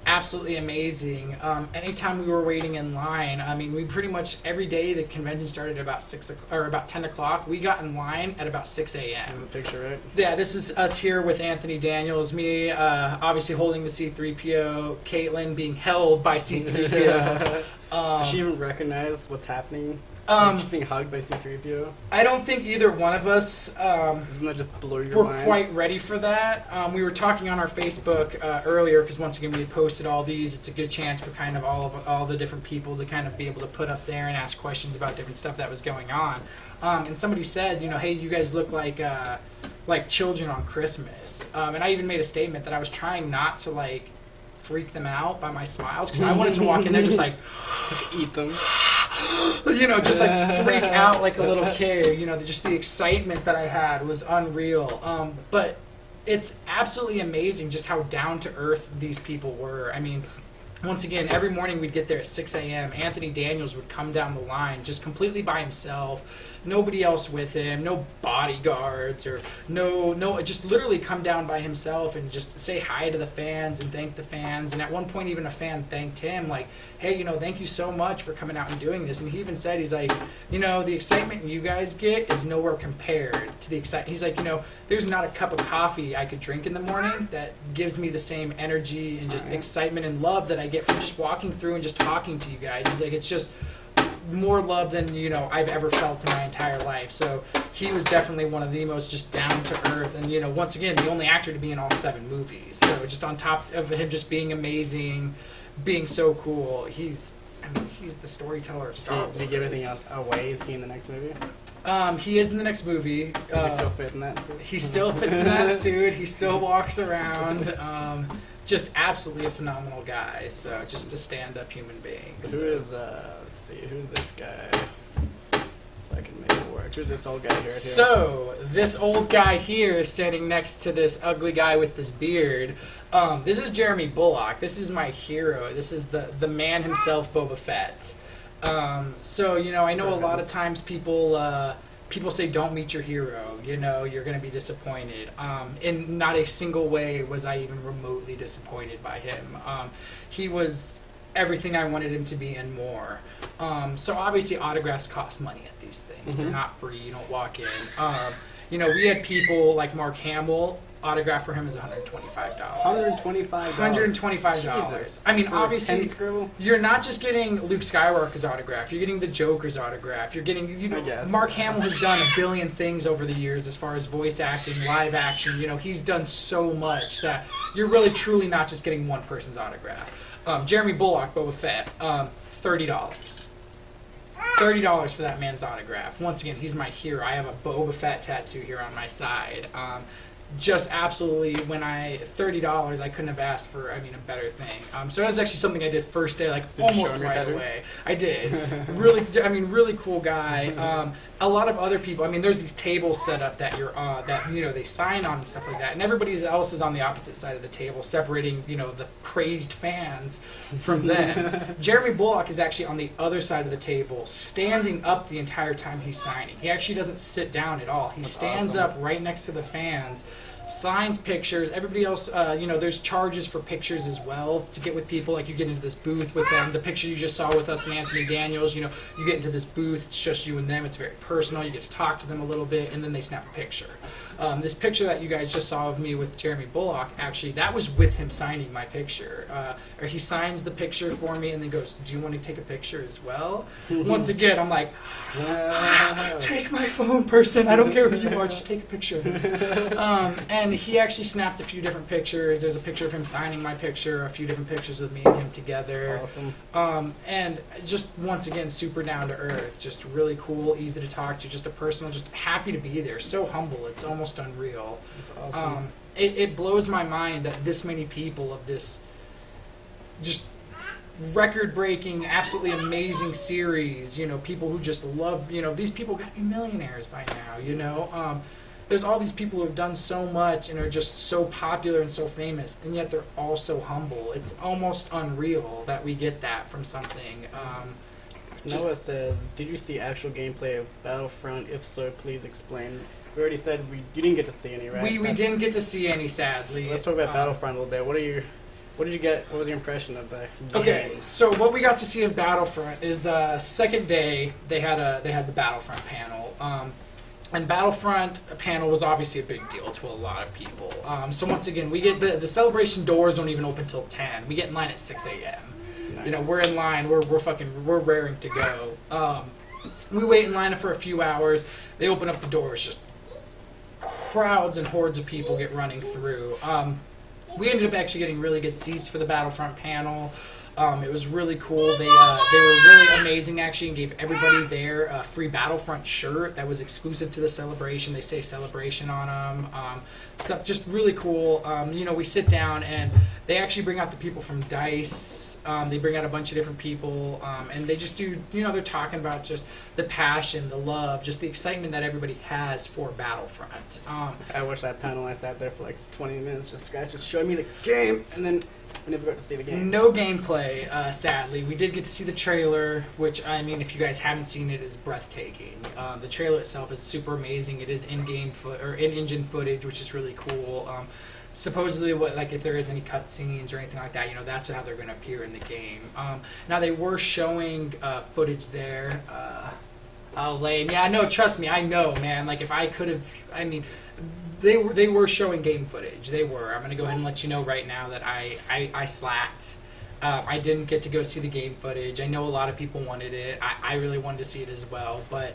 absolutely amazing. Anytime we were waiting in line, I mean, we pretty much every day the convention started at about 6 or about 10 o'clock. We got in line at about 6 a.m. This is the picture, right? Yeah, this is us here with Anthony Daniels, me obviously holding the C-3PO, Caitlin being held by C-3PO. Does she even recognize what's happening? She's being hugged by C-3PO. I don't think either one of us Doesn't that just blow your were mind? quite ready for that. We were talking on our Facebook earlier because once again we had posted all these. It's a good chance for kind of all the different people to kind of be able to put up there and ask questions about different stuff that was going on. And somebody said, hey, you guys look like children on Christmas. And I even made a statement that I was trying not to freak them out by my smiles because I wanted to walk in there just eat them. Just freak out like a little kid. Just the excitement that I had was unreal. But it's absolutely amazing just how down to earth these people were. I mean, once again, every morning we'd get there at 6 a.m. Anthony Daniels would come down the line just completely by himself. Nobody else with him, no bodyguards or no, just literally come down by himself and just say hi to the fans and thank the fans. And at one point, even a fan thanked him, like, hey, thank you so much for coming out and doing this. And he even said, he's like, the excitement you guys get is nowhere compared to the excitement. He's like, there's not a cup of coffee I could drink in the morning that gives me the same energy and just excitement and love that I get from just walking through and just talking to you guys. He's like, it's just more love than I've ever felt in my entire life. So he was definitely one of the most just down to earth, and once again the only actor to be in all 7 movies. So just on top of him just being amazing, being so cool, he's the storyteller of Star Wars. Did he give anything else away? Is he in the next movie? He is in the next movie. Does he still fit in that suit? He still fits in that suit. He still walks around. Just absolutely a phenomenal guy. So just a stand-up human being. So who is? Let's see. Who's this guy? If I can make it work. Who's this old guy here? So this old guy here is standing next to this ugly guy with this beard. This is Jeremy Bullock. This is my hero. This is the man himself, Boba Fett. So I know a lot of times people say don't meet your hero, you're going to be disappointed. In not a single way was I even remotely disappointed by him. He was everything I wanted him to be and more. So obviously autographs cost money at these things. They're not free. You don't walk in. We had people like Mark Hamill. Autograph for him is $125. $125. Jesus. I mean, obviously, scribble? you're not just getting Luke Skywalker's autograph. You're getting the Joker's autograph. You're getting, Mark Hamill has done a billion things over the years as far as voice acting, live action. He's done so much that you're really truly not just getting one person's autograph. Jeremy Bullock, Boba Fett, $30. $30 for that man's autograph. Once again, he's my hero. I have a Boba Fett tattoo here on my side. Just absolutely, $30, I couldn't have asked for, a better thing. So that was actually something I did first day, almost right away. I did. Really cool guy. A lot of other people, there's these tables set up that you're on, that, they sign on and stuff like that, and everybody else is on the opposite side of the table, separating, the crazed fans from them. Jeremy Bullock is actually on the other side of the table, standing up the entire time he's signing. He actually doesn't sit down at all. He stands up right next to the fans, signs pictures. Everybody else, there's charges for pictures as well to get with people. Like you get into this booth with them. The picture you just saw with us and Anthony Daniels, you get into this booth. It's just you and them. It's very personal. You get to talk to them a little bit, and then they snap a picture. This picture that you guys just saw of me with Jeremy Bullock, actually, that was with him signing my picture. Or he signs the picture for me and then goes, do you want to take a picture as well? Once again, I'm like, take my phone, person. I don't care who you are. Just take a picture of this. And he actually snapped a few different pictures. There's a picture of him signing my picture, a few different pictures with me and him together. Awesome. And just once again, super down to earth, just really cool, easy to talk to, just a personal, just happy to be there. So humble, it's almost unreal. That's awesome. It blows my mind that this many people of this just record-breaking, absolutely amazing series, you know, people who just love, you know, these people got to be millionaires by now, you know. There's all these people who have done so much and are just so popular and so famous, and yet they're all so humble. It's almost unreal that we get that from something. Noah says, did you see actual gameplay of Battlefront? If so, please explain. We already said you didn't get to see any, right? We didn't get to see any, sadly. Let's talk about Battlefront a little bit. What did you get? What was your impression of the game? Okay, so what we got to see of Battlefront is second day they had the Battlefront panel. And Battlefront panel was obviously a big deal to a lot of people. So once again, we get the celebration doors don't even open till 10. We get in line at 6 a.m. Nice. You know, we're in line. We're raring to go. We wait in line for a few hours. They open up the doors. Just crowds and hordes of people get running through. We ended up actually getting really good seats for the Battlefront panel. It was really cool. They were really amazing, actually, and gave everybody there a free Battlefront shirt that was exclusive to the celebration. They say celebration on them. Stuff just really cool. You know, we sit down, and they actually bring out the people from DICE. They bring out a bunch of different people, and they just do, you know, they're talking about just the passion, the love, just the excitement that everybody has for Battlefront. I watched that panel. I sat there for like 20 minutes, just showing me the game, and then we never got to see the game. No gameplay, sadly. We did get to see the trailer, which, I mean, if you guys haven't seen it, is breathtaking. The trailer itself is super amazing. It is in-engine footage, which is really cool. Supposedly, if there is any cutscenes or anything like that, you know, that's how they're going to appear in the game. Now, they were showing footage there. Oh, lame. Yeah, no, trust me, I know, man. Like, if I could have, I mean, they were showing game footage. They were. I'm going to go ahead and let you know right now that I slacked. I didn't get to go see the game footage. I know a lot of people wanted it. I really wanted to see it as well, but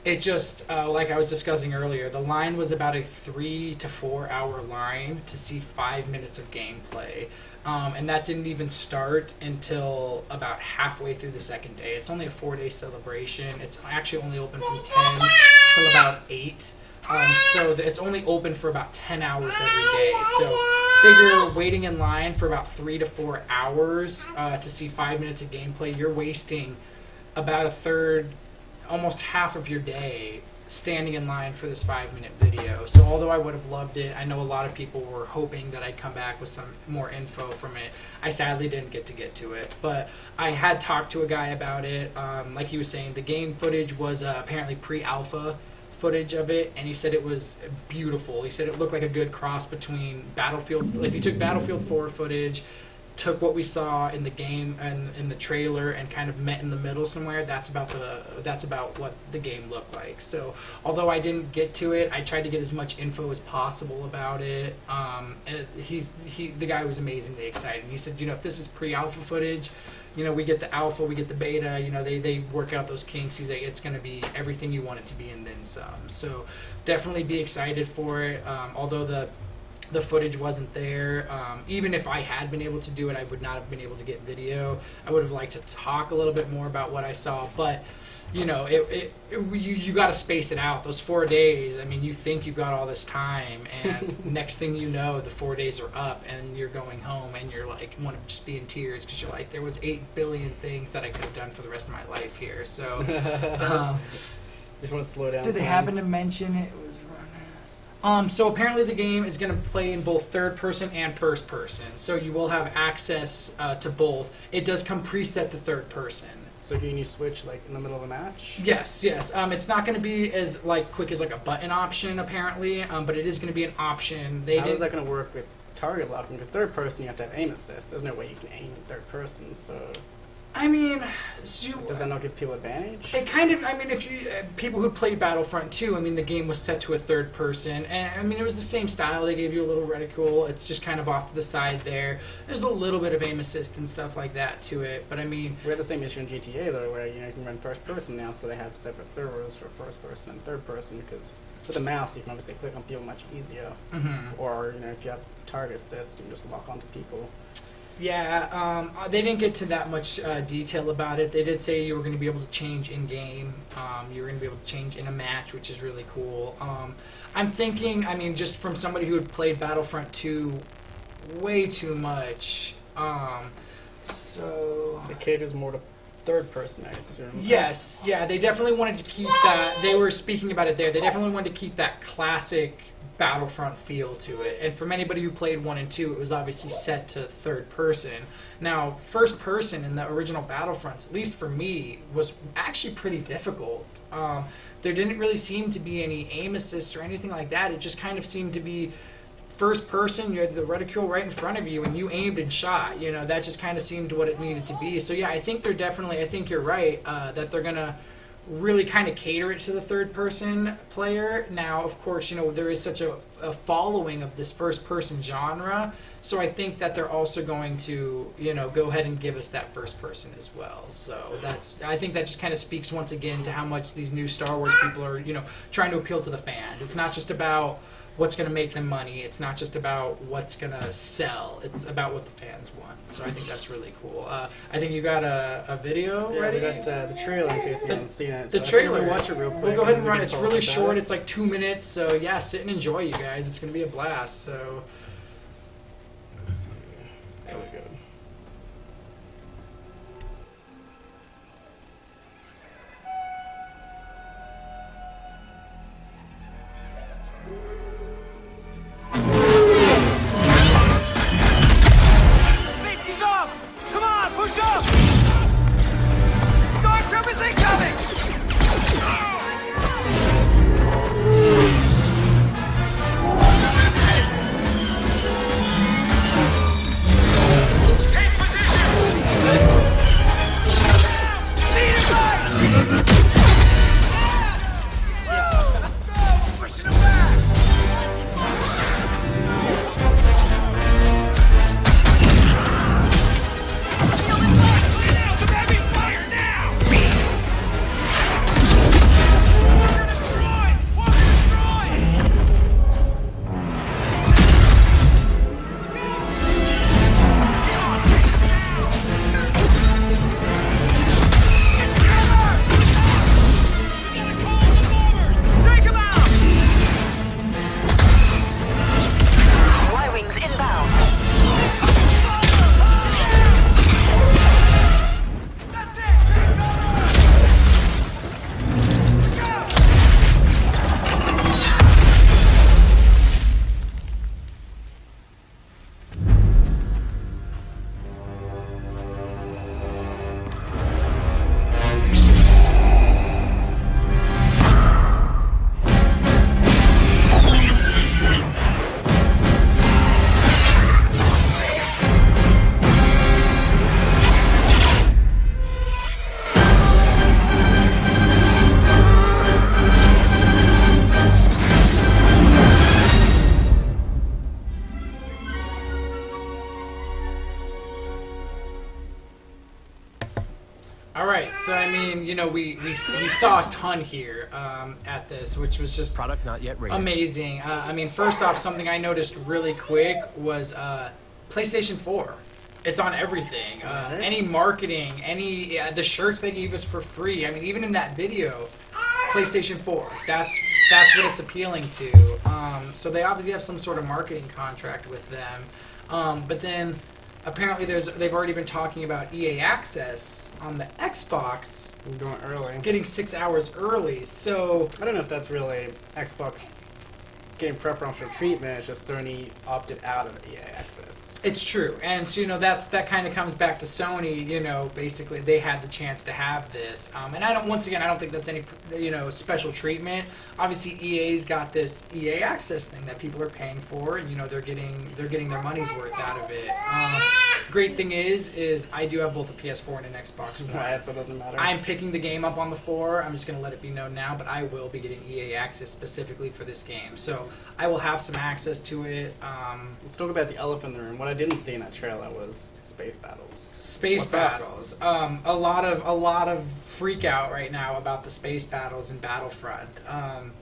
it just, like I was discussing earlier, the line was about a 3 to 4 hour line to see 5 minutes of gameplay. And that didn't even start until about halfway through the second day. It's only a 4-day celebration. It's actually only open from 10 till about 8. So it's only open for about 10 hours every day. So figure waiting in line for about 3 to 4 hours to see 5 minutes of gameplay. You're wasting about a third, almost half of your day standing in line for this 5-minute video. So although I would have loved it, I know a lot of people were hoping that I'd come back with some more info from it. I sadly didn't get to it, but I had talked to a guy about it. Like he was saying, the game footage was apparently pre-alpha footage of it, and he said it was beautiful. He said it looked like a good cross between Battlefield, if you took Battlefield 4 footage, took what we saw in the game and in the trailer and kind of met in the middle somewhere, that's about what the game looked like. So although I didn't get to it, I tried to get as much info as possible about it. And the guy was amazingly excited. He said, you know, if this is pre-alpha footage, you know, we get the alpha, we get the beta, you know, they work out those kinks. He's like, it's going to be everything you want it to be and then some. So definitely be excited for it. Although the footage wasn't there. Even if I had been able to do it, I would not have been able to get video. I would have liked to talk a little bit more about what I saw, but you know, you got to space it out. Those 4 days, I mean, you think you've got all this time, and next thing you know, the 4 days are up, and you're going home, and you're like, want to just be in tears because you're like, there was 8 billion things that I could have done for the rest of my life here. So, just want to slow down. Did they happen to mention it was? So apparently the game is going to play in both third person and first person. So you will have access to both. It does come preset to third person. So can you switch like in the middle of a match? Yes. It's not going to be as quick as like a button option apparently, but it is going to be an option. How is that going to work with target locking? Because third person you have to have aim assist. There's no way you can aim in third person. So I mean, does that not give people advantage? It kind of. I mean, if you people who played Battlefront 2, I mean, the game was set to a third person, and I mean, it was the same style. They gave you a little reticule. It's just kind of off to the side there. There's a little bit of aim assist and stuff like that to it, but I mean, we had the same issue in GTA though, where you can run first person now, so they have separate servers for first person and third person because with a mouse, you can obviously click on people much easier. Or if you have target assist, you can just lock onto people. Yeah, they didn't get to that much detail about it. They did say you were going to be able to change in game. You were going to be able to change in a match, which is really cool. I'm thinking, just from somebody who had played Battlefront 2 way too much. So the caters more to third person, I assume. Yes, yeah, they definitely wanted to keep that. They were speaking about it there. They definitely wanted to keep that classic Battlefront feel to it. And from anybody who played 1 and 2, it was obviously set to third person. Now, first person in the original Battlefronts, at least for me, was actually pretty difficult. There didn't really seem to be any aim assist or anything like that. It just kind of seemed to be first person. You had the reticule right in front of you and you aimed and shot. That just kind of seemed what it needed to be. So yeah, I think you're right, that they're going to really kind of cater it to the third person player. Now, of course, there is such a following of this first person genre. So I think that they're also going to, go ahead and give us that first person as well. So I think that just kind of speaks once again to how much these new Star Wars people are, trying to appeal to the fans. It's not just about what's going to make them money. It's not just about what's going to sell. It's about what the fans want. So I think that's really cool. I think you got a video ready? We got the trailer in case you haven't seen it. The trailer. We'll watch it real quick. We'll go ahead and run it. It's really short. It's like 2 minutes. So yeah, sit and enjoy, you guys. It's going to be a blast. So let's see. There we go. So we saw a ton here at this, which was just product not yet ready. Amazing. First off, something I noticed really quick was PlayStation 4. It's on everything. Any marketing, the shirts they gave us for free. Even in that video, PlayStation 4. That's what it's appealing to. So they obviously have some sort of marketing contract with them. But then apparently they've already been talking about EA Access on the Xbox. Going early. Getting 6 hours early. So I don't know if that's really Xbox getting preferential treatment. It's just Sony opted out of EA Access. It's true. And so, that kind of comes back to Sony. Basically they had the chance to have this. And I don't think that's any, special treatment. Obviously EA's got this EA Access thing that people are paying for, and they're getting their money's worth out of it. Great thing is I do have both a PS4 and an Xbox One. Right, so it doesn't matter. I'm picking the game up on the 4. I'm just going to let it be known now, but I will be getting EA Access specifically for this game. So so I will have some access to it. Let's talk about the elephant in the room. What I didn't see in that trailer was space battles. Space What's battles. A lot of freak out right now about the space battles in Battlefront.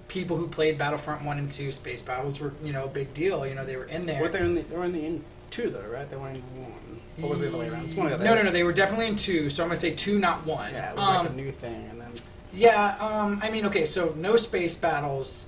People who played Battlefront 1 and 2 space battles were, a big deal. They were in there. They were in the 2 though, right? They weren't in 1. What was the other way around? It's one of the No. They were definitely in 2. So I'm gonna say 2, not 1. Yeah, it was like a new thing, and then. Yeah. Okay. So no space battles.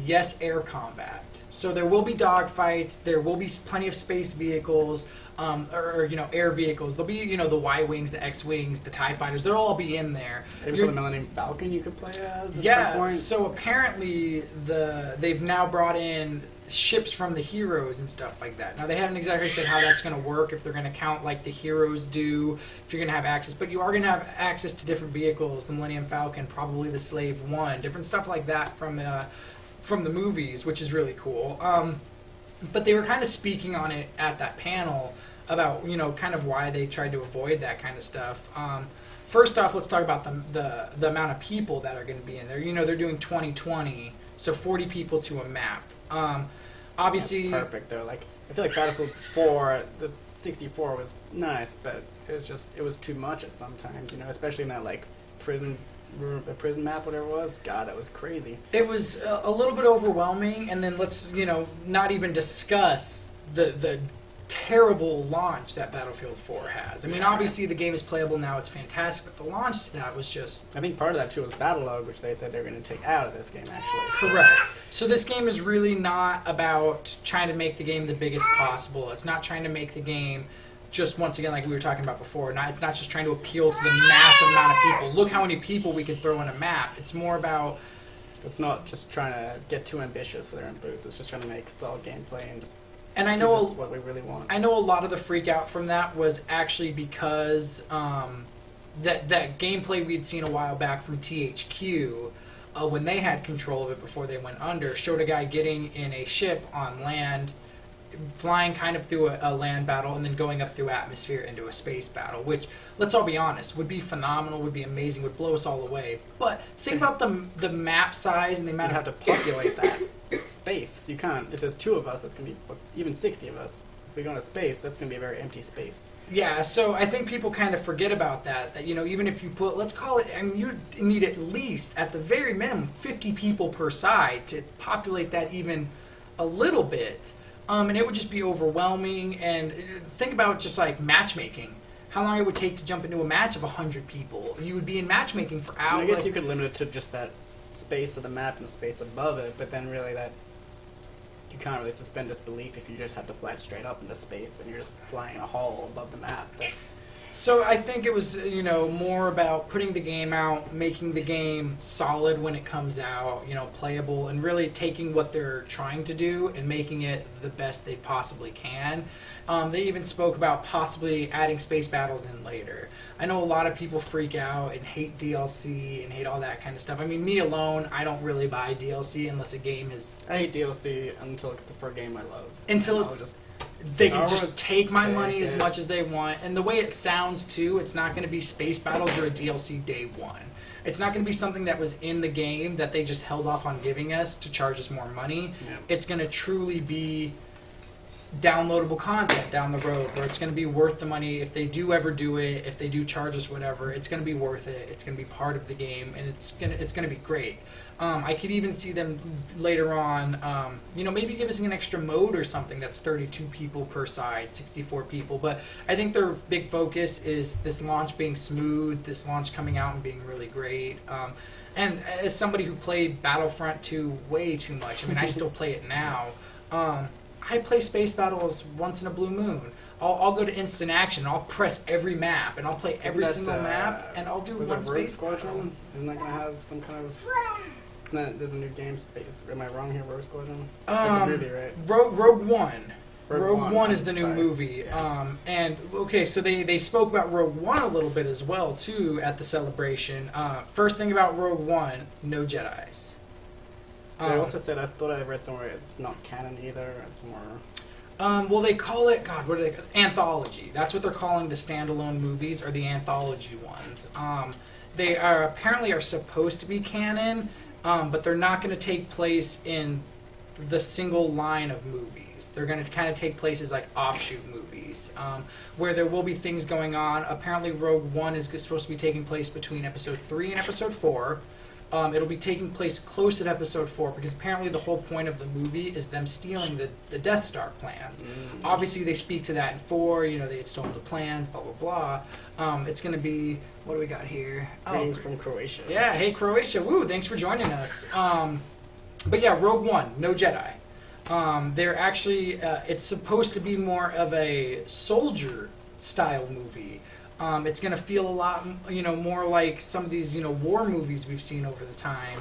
Yes, air combat. So there will be dogfights. There will be plenty of space vehicles, or air vehicles. There'll be the Y-wings, the X-wings, the TIE fighters. They'll all be in there. Maybe the Millennium Falcon you could play as. At Yeah. some point. So apparently they've now brought in ships from the heroes and stuff like that. Now they haven't exactly said how that's going to work. If they're going to count like the heroes do, if you're going to have access, but you are going to have access to different vehicles. The Millennium Falcon, probably the Slave One, different stuff like that from the movies, which is really cool. But they were kind of speaking on it at that panel about kind of why they tried to avoid that kind of stuff. First off, let's talk about the amount of people that are going to be in there. They're doing 2020, so 40 people to a map. Obviously, that's perfect though. Like I feel like Battlefield 4, the 64 was nice, but it was too much at some times. Especially in that like prison map, whatever it was. God, that was crazy. It was a little bit overwhelming, and then let's not even discuss the terrible launch that Battlefield 4 has. I mean, obviously the game is playable now; it's fantastic, but the launch to that was just. I think part of that too was Battle Log, which they said they're going to take out of this game. Actually, correct. So this game is really not about trying to make the game the biggest possible. It's not trying to make the game. Just once again, like we were talking about before, it's not just trying to appeal to the massive amount of people. Look how many people we can throw on a map. It's more about. It's not just trying to get too ambitious for their own boots. It's just trying to make solid gameplay and just. And I know what we really want. I know a lot of the freak out from that was actually because that gameplay we'd seen a while back from THQ, when they had control of it before they went under, showed a guy getting in a ship on land, flying kind of through a land battle, and then going up through atmosphere into a space battle, which, let's all be honest, would be phenomenal, would be amazing, would blow us all away. But think about the map size and the amount You'd of... have to populate that space. You can't. If there's 2 of us, that's going to be even 60 of us. If we go into space, that's going to be a very empty space. Yeah, so I think people kind of forget about that even if you put, let's call it, you need at least, at the very minimum, 50 people per side to populate that even a little bit. And it would just be overwhelming. And think about just like matchmaking. How long it would take to jump into a match of 100 people. You would be in matchmaking for hours. I guess you could limit it to just that space of the map and the space above it, but then really that you can't really suspend disbelief if you just have to fly straight up into space and you're just flying a hole above the map. So I think it was, more about putting the game out, making the game solid when it comes out, playable, and really taking what they're trying to do and making it the best they possibly can. They even spoke about possibly adding space battles in later. I know a lot of people freak out and hate DLC and hate all that kind of stuff. I mean, me alone, I don't really buy DLC unless a game is... I hate DLC until it's for a game I love. They can just take my money as much as they want. And the way it sounds, too, it's not going to be space battles or a DLC day one. It's not going to be something that was in the game that they just held off on giving us to charge us more money. Yeah. It's going to truly be downloadable content down the road where it's going to be worth the money. If they do ever do it, if they do charge us whatever, it's going to be worth it. It's going to be part of the game, and it's going to be great. I could even see them later on, maybe give us an extra mode or something that's 32 people per side, 64 people. But I think their big focus is this launch being smooth, this launch coming out and being really great. And as somebody who played Battlefront 2 way too much, I mean, I still play it now. I play space battles once in a blue moon. I'll go to instant action. I'll press every map, and I'll play every single map, and I'll do one space battle. Isn't that going to have some kind of... There's a new game space. Am I wrong here? Rogue Squadron? It's a movie, right? Rogue One. Rogue One is the new sorry. movie. Yeah. And okay, so they spoke about Rogue One a little bit as well too at the celebration. First thing about Rogue One, no Jedis. They also said, I thought I read somewhere it's not canon either. It's more. Well, they call it what are they? Anthology. That's what they're calling the standalone movies, or the anthology ones. They are apparently supposed to be canon. But they're not going to take place in the single line of movies. They're going to kind of take place as like offshoot movies, where there will be things going on. Apparently, Rogue One is supposed to be taking place between Episode 3 and Episode 4. It'll be taking place close to Episode 4 because apparently the whole point of the movie is them stealing the Death Star plans. Obviously, they speak to that in 4. You know, they had stolen the plans, blah, blah, blah. It's going to be... What do we got here? Greetings from Croatia. Yeah, hey, Croatia. Woo, thanks for joining us. But yeah, Rogue One, no Jedi. They're actually... it's supposed to be more of a soldier-style movie. It's going to feel a lot, more like some of these, war movies we've seen over the time.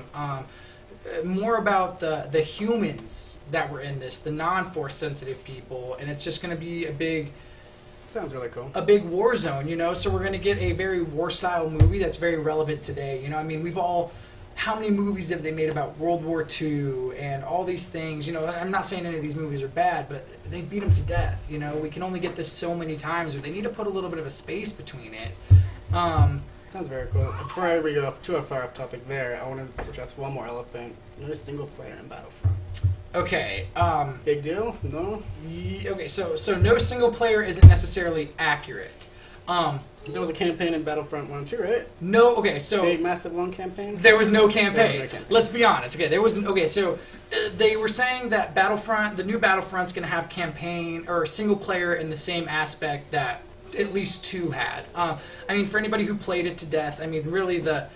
More about the humans that were in this, the non-force sensitive people, and it's just going to be a big... Sounds really cool. A big war zone, so we're going to get a very war-style movie that's very relevant today. We've all... How many movies have they made about World War II and all these things? I'm not saying any of these movies are bad, but they beat them to death. We can only get this so many times, or they need to put a little bit of a space between it. Sounds very cool. Before we go too far off topic there, I want to address one more elephant. No single player in Battlefront. Okay. Big deal? No? Okay, so no single player isn't necessarily accurate. There was a campaign in Battlefront 1 too, right? No, okay, so... Big, massive long campaign? There was no campaign. There was no campaign. Let's be honest. Okay, there wasn't... Okay, so they were saying that Battlefront, the new Battlefront's going to have campaign or single player in the same aspect that at least 2 had. For anybody who played it to death, really the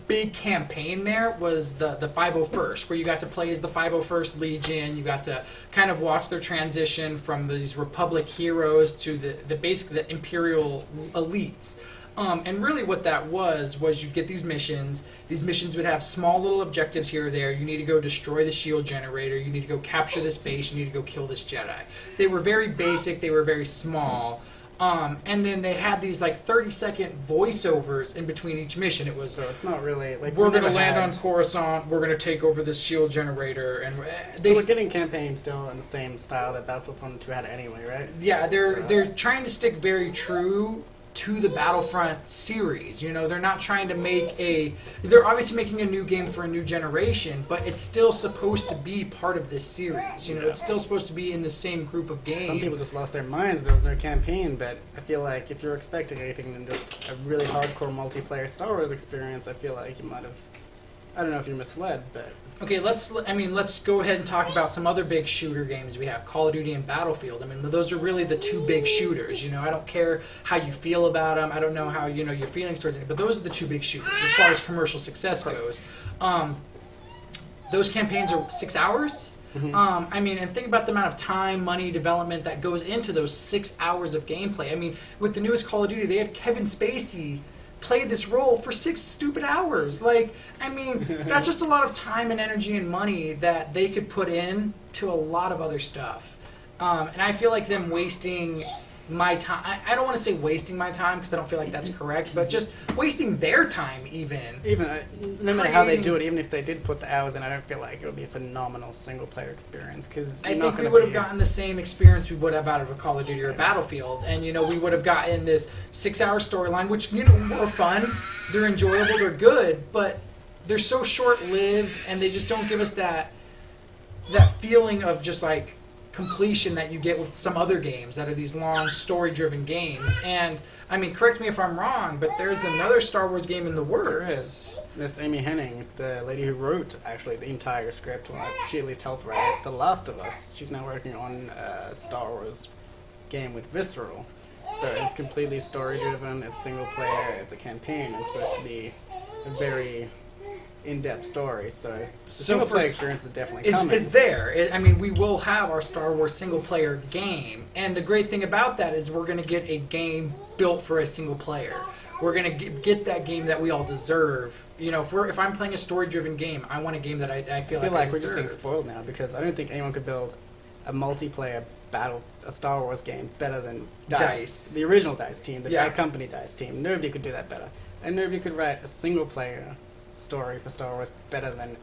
big campaign there was the 501st, where you got to play as the 501st Legion. You got to kind of watch their transition from these Republic heroes to basically the Imperial elites. And really what that was you get these missions. These missions would have small little objectives here or there. You need to go destroy the shield generator. You need to go capture this base. You need to go kill this Jedi. They were very basic. They were very small. And then they had these 30-second voiceovers in between each mission. It was so it's not really we're going to land on Coruscant. We're going to take over this shield generator, and we're getting campaigns still in the same style that Battlefront 2 had anyway, right? Yeah, they're trying to stick very true to the Battlefront series. They're not trying to make they're obviously making a new game for a new generation, but it's still supposed to be part of this series. It's still supposed to be in the same group of games. Some people just lost their minds. There was no campaign, but I feel like if you're expecting anything than just a really hardcore multiplayer Star Wars experience, I feel like you might have... I don't know if you're misled, but... Okay, let's go ahead and talk about some other big shooter games we have, Call of Duty and Battlefield. Those are really the 2 big shooters. I don't care how you feel about them. I don't know how, your feelings towards it, but those are the 2 big shooters as far as commercial success goes. Those campaigns are 6 hours. Mm-hmm. And think about the amount of time, money, development that goes into those 6 hours of gameplay. With the newest Call of Duty, they had Kevin Spacey play this role for 6 stupid hours. That's just a lot of time and energy and money that they could put in to a lot of other stuff. And I feel like them wasting my time. I don't want to say wasting my time because I don't feel like that's correct, but just wasting their time even. No matter how they do it, even if they did put the hours in, I don't feel like it would be a phenomenal single-player experience. Because I think we would have gotten the same experience we would have out of a Call of Duty or a Battlefield. And, we would have gotten this 6-hour storyline, which, were fun. They're enjoyable. They're good. But they're so short-lived, and they just don't give us that feeling of just, completion that you get with some other games that are these long story-driven games. And correct me if I'm wrong, but there's another Star Wars game in the works. There is. Miss Amy Hennig, the lady who wrote actually the entire script, she at least helped write The Last of Us. She's now working on a Star Wars game with Visceral. So it's completely story-driven, it's single-player, it's a campaign, it's supposed to be a very in-depth story, so the single-player experience is definitely coming. Is there. We will have our Star Wars single-player game, and the great thing about that is we're going to get a game built for a single player. We're going to get that game that we all deserve. If I'm playing a story-driven game, I want a game that I feel like we're just getting spoiled now, because I don't think anyone could build a multiplayer a Star Wars game better than DICE. The original DICE team, the Bad Company DICE team. Nobody could do that better. And nobody could write a single-player story for Star Wars better than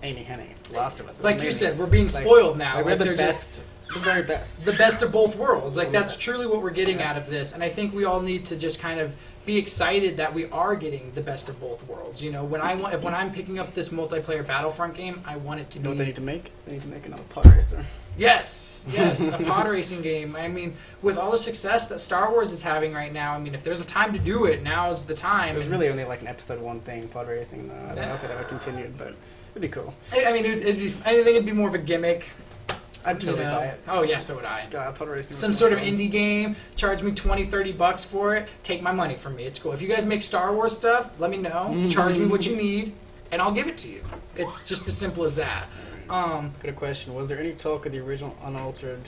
Amy Hennig, Last of Us. Like you said, we're being spoiled now. We're the best, the very best. The best of both worlds. That's truly what we're getting out of this. And I think we all need to just kind of be excited that we are getting the best of both worlds. You know, when I'm picking up this multiplayer Battlefront game, I want it to You know be. what they need to make? They need to make another pod racer. Yes, a pod racing game. I mean, with all the success that Star Wars is having right now, I mean, if there's a time to do it, now's the time. It was really only like an episode 1 thing, pod racing. I don't know if it ever continued, but it'd be cool. I mean, I think it'd be more of a gimmick. I'd totally buy it. Oh yeah, so would I. God, pod racing. Some sort of indie game, charge me $20-$30 for it, take my money from me. It's cool. If you guys make Star Wars stuff, let me know. Charge me what you need, and I'll give it to you. It's just as simple as that. Got a question. Was there any talk of the original unaltered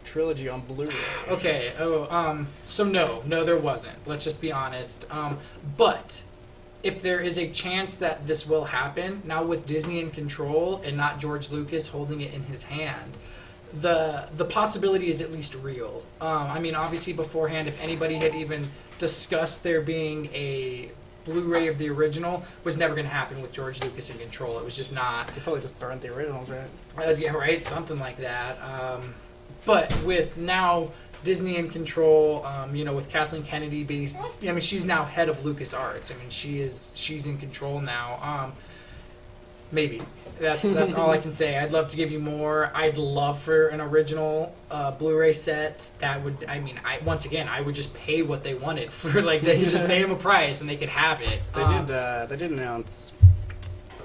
trilogy on Blu-ray? Okay. So no, there wasn't. Let's just be honest. But if there is a chance that this will happen, now with Disney in control and not George Lucas holding it in his hand, the possibility is at least real. I mean, obviously beforehand, if anybody had even discussed there being a Blu-ray of the original, was never going to happen with George Lucas in control. It was just not. They probably just burnt the originals, right? Yeah, right, something like that. But with now Disney in control, you know, with Kathleen Kennedy based, I mean, she's now head of LucasArts. I mean, she's in control now. Maybe that's all I can say. I'd love to give you more. I'd love for an original Blu-ray set. That would, I mean, I would just pay what they wanted for. Like, they could just name a price and they could have it. They did announce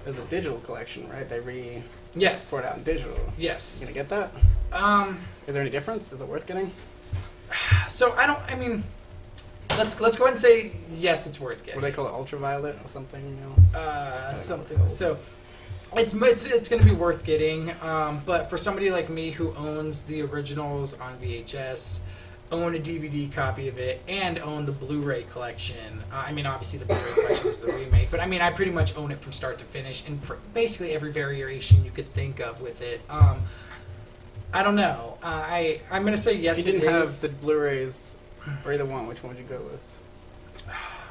as a digital collection, right? They yes, poured out in digital. Yes. You gonna get that? Is there any difference? Is it worth getting? So I mean, let's go ahead and say yes, it's worth getting. What do they call it? Ultraviolet or something? You know? Something. So it's going to be worth getting. But for somebody like me who owns the originals on VHS, own a DVD copy of it, and own the Blu-ray collection. I mean, obviously the Blu-ray collection is the remake, but I mean, I pretty much own it from start to finish, and for basically every variation you could think of with it. I don't know. I'm going to say yes. You didn't have the Blu-rays or either one. Which one would you go with?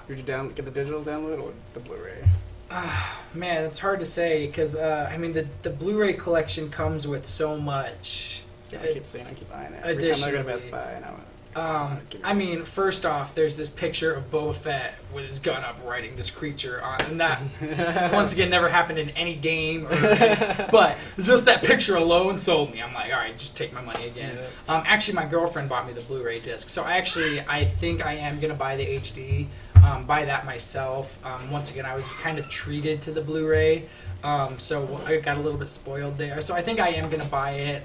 Would you get the digital download or the Blu-ray? Man, it's hard to say because I mean the Blu-ray collection comes with so much. Yeah, I keep saying I keep buying it. Every time I go to Best Buy, and I mean, first off, there's this picture of Boba Fett with his gun up, riding this creature on, and that once again never happened in any game. But just that picture alone sold me. I'm like, all right, just take my money again. Yeah. Actually, my girlfriend bought me the Blu-ray disc, so I think I am gonna buy the HD. Buy that myself. Once again, I was kind of treated to the Blu-ray, so I got a little bit spoiled there. So I think I am gonna buy it.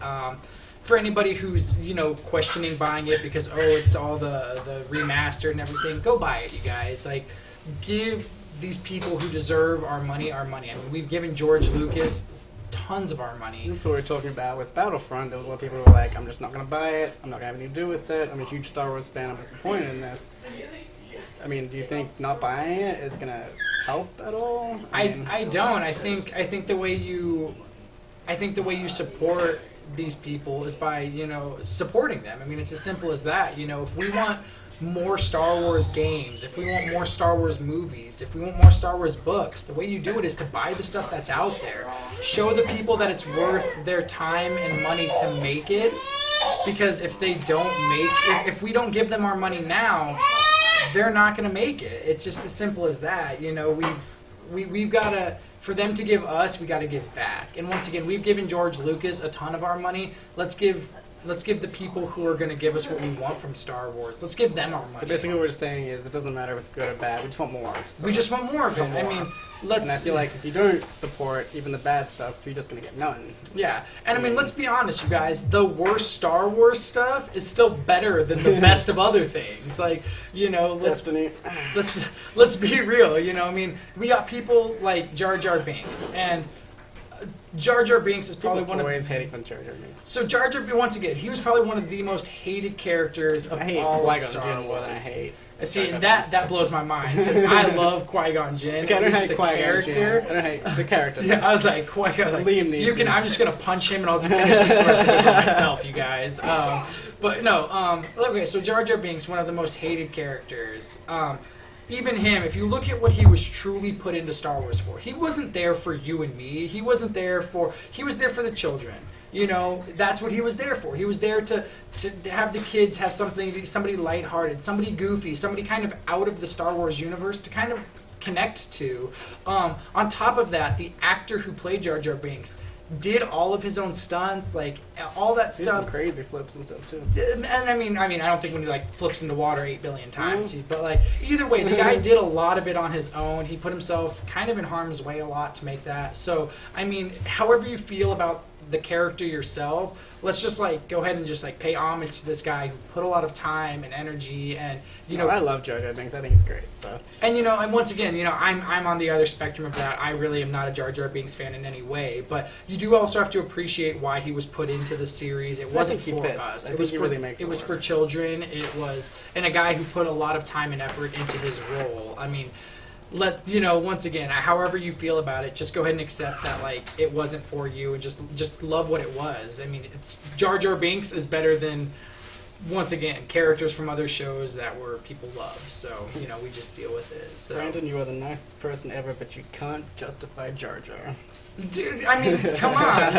For anybody who's, you know, questioning buying it because, it's all the remastered and everything, go buy it, you guys. Like, give these people who deserve our money. I mean, we've given George Lucas tons of our money. That's what we were talking about with Battlefront. There was a lot of people who were like, I'm just not going to buy it. I'm not going to have anything to do with it. I'm a huge Star Wars fan. I'm disappointed in this. I mean, do you think not buying it is going to help at all? I don't. I think the way you support these people is by, you know, supporting them. I mean, it's as simple as that. You know, if we want more Star Wars games, if we want more Star Wars movies, if we want more Star Wars books, the way you do it is to buy the stuff that's out there. Show the people that it's worth their time and money to make it, because if they don't if we don't give them our money now, they're not going to make it. It's just as simple as that. You know, we've got to, for them to give us, we got to give back. And once again, we've given George Lucas a ton of our money. Let's give the people who are going to give us what we want from Star Wars. Let's give them our money. So basically what we're saying is it doesn't matter if it's good or bad. We just want more. So we just want more of it. I mean, and I feel like if you don't support even the bad stuff, you're just going to get none. Yeah. And I mean, let's be honest, you guys. The worst Star Wars stuff is still better than the best of other things. Like, you know, let's be real. You know, I mean, we got people like Jar Jar Binks, and Jar Jar Binks is probably one of always hating on Jar Jar Binks. So Jar Jar, once again, he was probably one of the most hated characters of all of Star Wars. I hate. See, that blows my mind because I love Qui-Gon Jinn. Okay, I don't hate Qui-Gon Jinn. I don't hate the character. Yeah, I was like, Qui-Gon. Liam Neeson. I'm just gonna punch him and I'll finish this rest of it by myself, you guys. But no. Okay, so Jar Jar Binks, one of the most hated characters. Even him, if you look at what he was truly put into Star Wars for, he wasn't there for you and me. He was there for the children. You know, that's what he was there for. He was there to have the kids have somebody lighthearted, somebody goofy, somebody kind of out of the Star Wars universe to kind of connect to. On top of that, the actor who played Jar Jar Binks did all of his own stunts, like all that He did stuff. some crazy flips and stuff too. And I mean, I don't think when he like flips into water 8 billion times, but like either way, the guy did a lot of it on his own. He put himself kind of in harm's way a lot to make that. So I mean, however you feel about the character yourself, let's just like go ahead and just like pay homage to this guy who put a lot of time and energy, and you know, I love Jar Jar Binks. I think he's great. So, and you know, and once again, you know, I'm on the other spectrum of that. I really am not a Jar Jar Binks fan in any way, but you do also have to appreciate why he was put into the series. It wasn't for us. It was for it was for children. It was, and a guy who put a lot of time and effort into his role. I mean, once again, however you feel about it, just go ahead and accept that like it wasn't for you, and just love what it was. I mean, it's Jar Jar Binks is better than, once again, characters from other shows that were people love. So you know, we just deal with it. So. Brandon, you are the nicest person ever, but you can't justify Jar Jar. Dude, I mean, come on,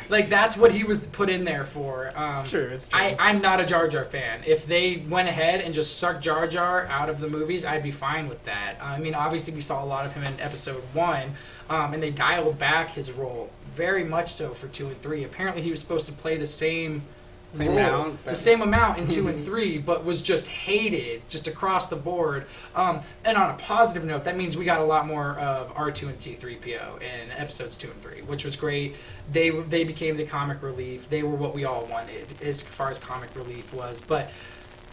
like that's what he was put in there for. It's true. It's true. I'm not a Jar Jar fan. If they went ahead and just sucked Jar Jar out of the movies, I'd be fine with that. I mean, obviously we saw a lot of him in Episode 1, and they dialed back his role very much so for 2 and 3. Apparently, he was supposed to play the same amount in 2 and 3, but was just hated just across the board. And on a positive note, that means we got a lot more of R2 and C-3PO in episodes 2 and 3, which was great. They became the comic relief. They were what we all wanted as far as comic relief was. But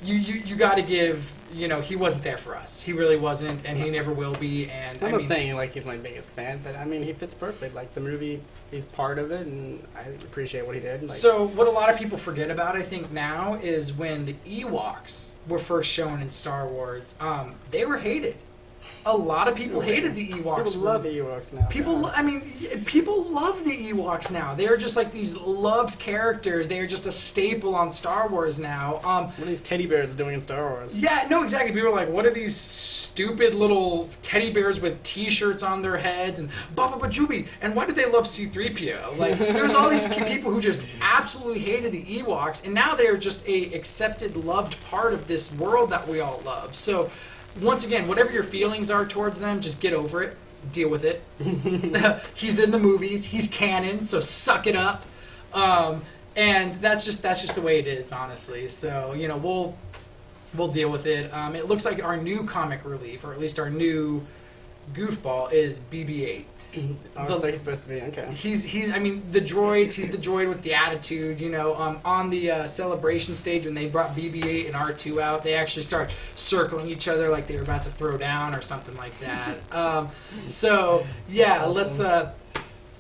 you got to give, you know, he wasn't there for us. He really wasn't, and he never will be. And I'm not saying like he's my biggest fan, but I mean he fits perfect. Like the movie, he's part of it, and I appreciate what he did. Like, so what a lot of people forget about, I think, now is when the Ewoks were first shown in Star Wars. They were hated. A lot of people hated the Ewoks. People love Ewoks now. People love the Ewoks now. They are just like these loved characters. They are just a staple on Star Wars now. What are these teddy bears doing in Star Wars? Yeah, no, exactly. People are like, what are these stupid little teddy bears with T-shirts on their heads and Baba Bajubi? And why do they love C-3PO? Like, there's all these people who just absolutely hated the Ewoks, and now they are just a accepted, loved part of this world that we all love. So, once again, whatever your feelings are towards them, just get over it. Deal with it. He's in the movies. He's canon, so suck it up. And that's just the way it is, honestly. So, you know, we'll deal with it. It looks like our new comic relief, or at least our new goofball, is BB-8. Oh, so he's supposed to be, okay. He's I mean, the droids, he's the droid with the attitude, you know. On the celebration stage, when they brought BB-8 and R2 out, they actually start circling each other like they were about to throw down or something like that. So, yeah, awesome.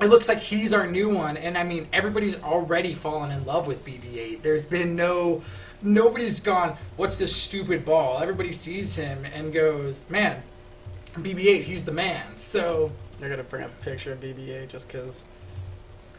It looks like he's our new one, and I mean, everybody's already fallen in love with BB-8. There's been nobody's gone, what's this stupid ball? Everybody sees him and goes, man, BB-8, he's the man. So they're gonna bring up a picture of BB-8 just because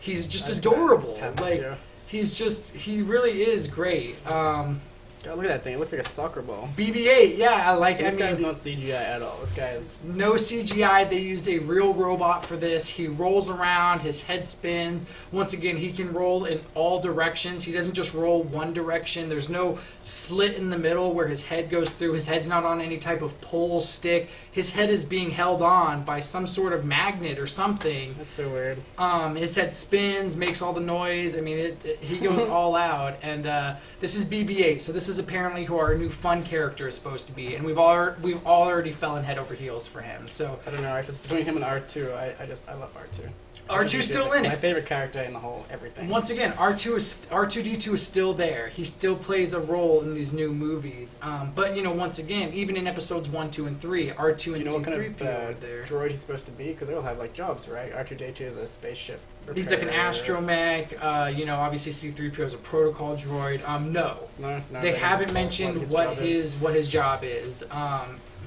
he's just adorable. Like he really is great. God, look at that thing. It looks like a soccer ball. BB-8, yeah, This guy's not CGI at all. This guy is no CGI. They used a real robot for this. He rolls around. His head spins. Once again, he can roll in all directions. He doesn't just roll one direction. There's no slit in the middle where his head goes through. His head's not on any type of pole stick. His head is being held on by some sort of magnet or something. That's so weird. His head spins, makes all the noise. I mean, he goes all out. And this is BB-8, so this is apparently who our new fun character is supposed to be, and we've already fallen head over heels for him. So I don't know if it's between him and R2. I love R2. R2's still in it. My favorite character in the whole everything. Once again, R2D2 is still there. He still plays a role in these new movies. But you know, once again, even in episodes 1, 2, and 3, R2 and C-3PO are there. Droid he's supposed to be? Because they all have like jobs, right? R2D2 is a spaceship repairer. He's like an astromech. You know, obviously C-3PO is a protocol droid. No, they haven't mentioned what his job is.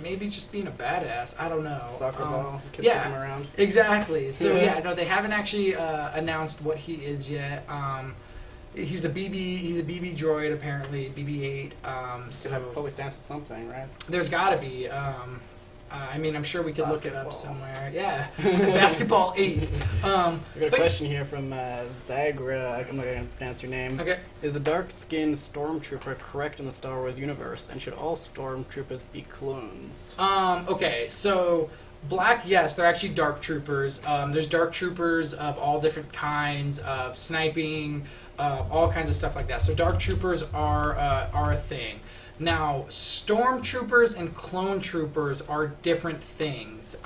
Maybe just being a badass. I don't know. Soccer ball. Kids kick him around. Exactly. So no, they haven't actually announced what he is yet. He's a BB droid apparently, BB-8. So that probably stands for something, right? There's got to be. I mean, I'm sure we could look it up Basketball. somewhere. Yeah, Basketball 8. I got a question here from Zagra. I'm not going to pronounce your name. Okay. Is the dark-skinned stormtrooper correct in the Star Wars universe? And should all stormtroopers be clones? Okay, so black, yes, they're actually dark troopers. There's dark troopers of all different kinds of sniping, all kinds of stuff like that. So dark troopers are a thing. Now, stormtroopers and clone troopers are different things.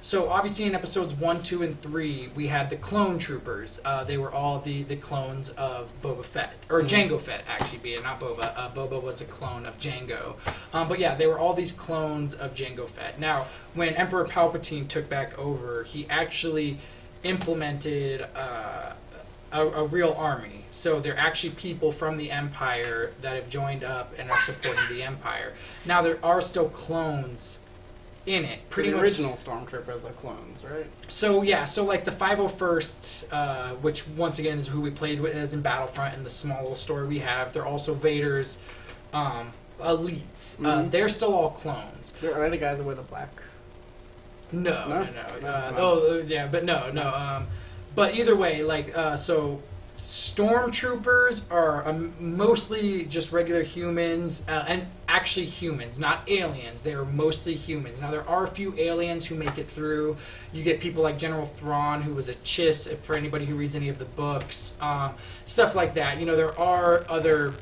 So obviously in episodes 1, 2, and 3, we had the clone troopers. They were all the clones of Boba Fett. Or Jango Fett, actually, be it, not Boba. Boba was a clone of Jango. But yeah, they were all these clones of Jango Fett. Now, when Emperor Palpatine took back over, he actually implemented a real army. So they're actually people from the Empire that have joined up and are supporting the Empire. Now there are still clones in it. Pretty the much. original stormtroopers are clones, right? So yeah, so like the 501st, which once again is who we played with as in Battlefront in the small little story we have. They're also Vader's elites. They're still all clones. Are they the guys that wear the black? No. But either way, like, so stormtroopers are mostly just regular humans, and actually humans, not aliens. They are mostly humans. Now, there are a few aliens who make it through. You get people like General Thrawn, who was a Chiss, for anybody who reads any of the books, stuff like that. You know, there are other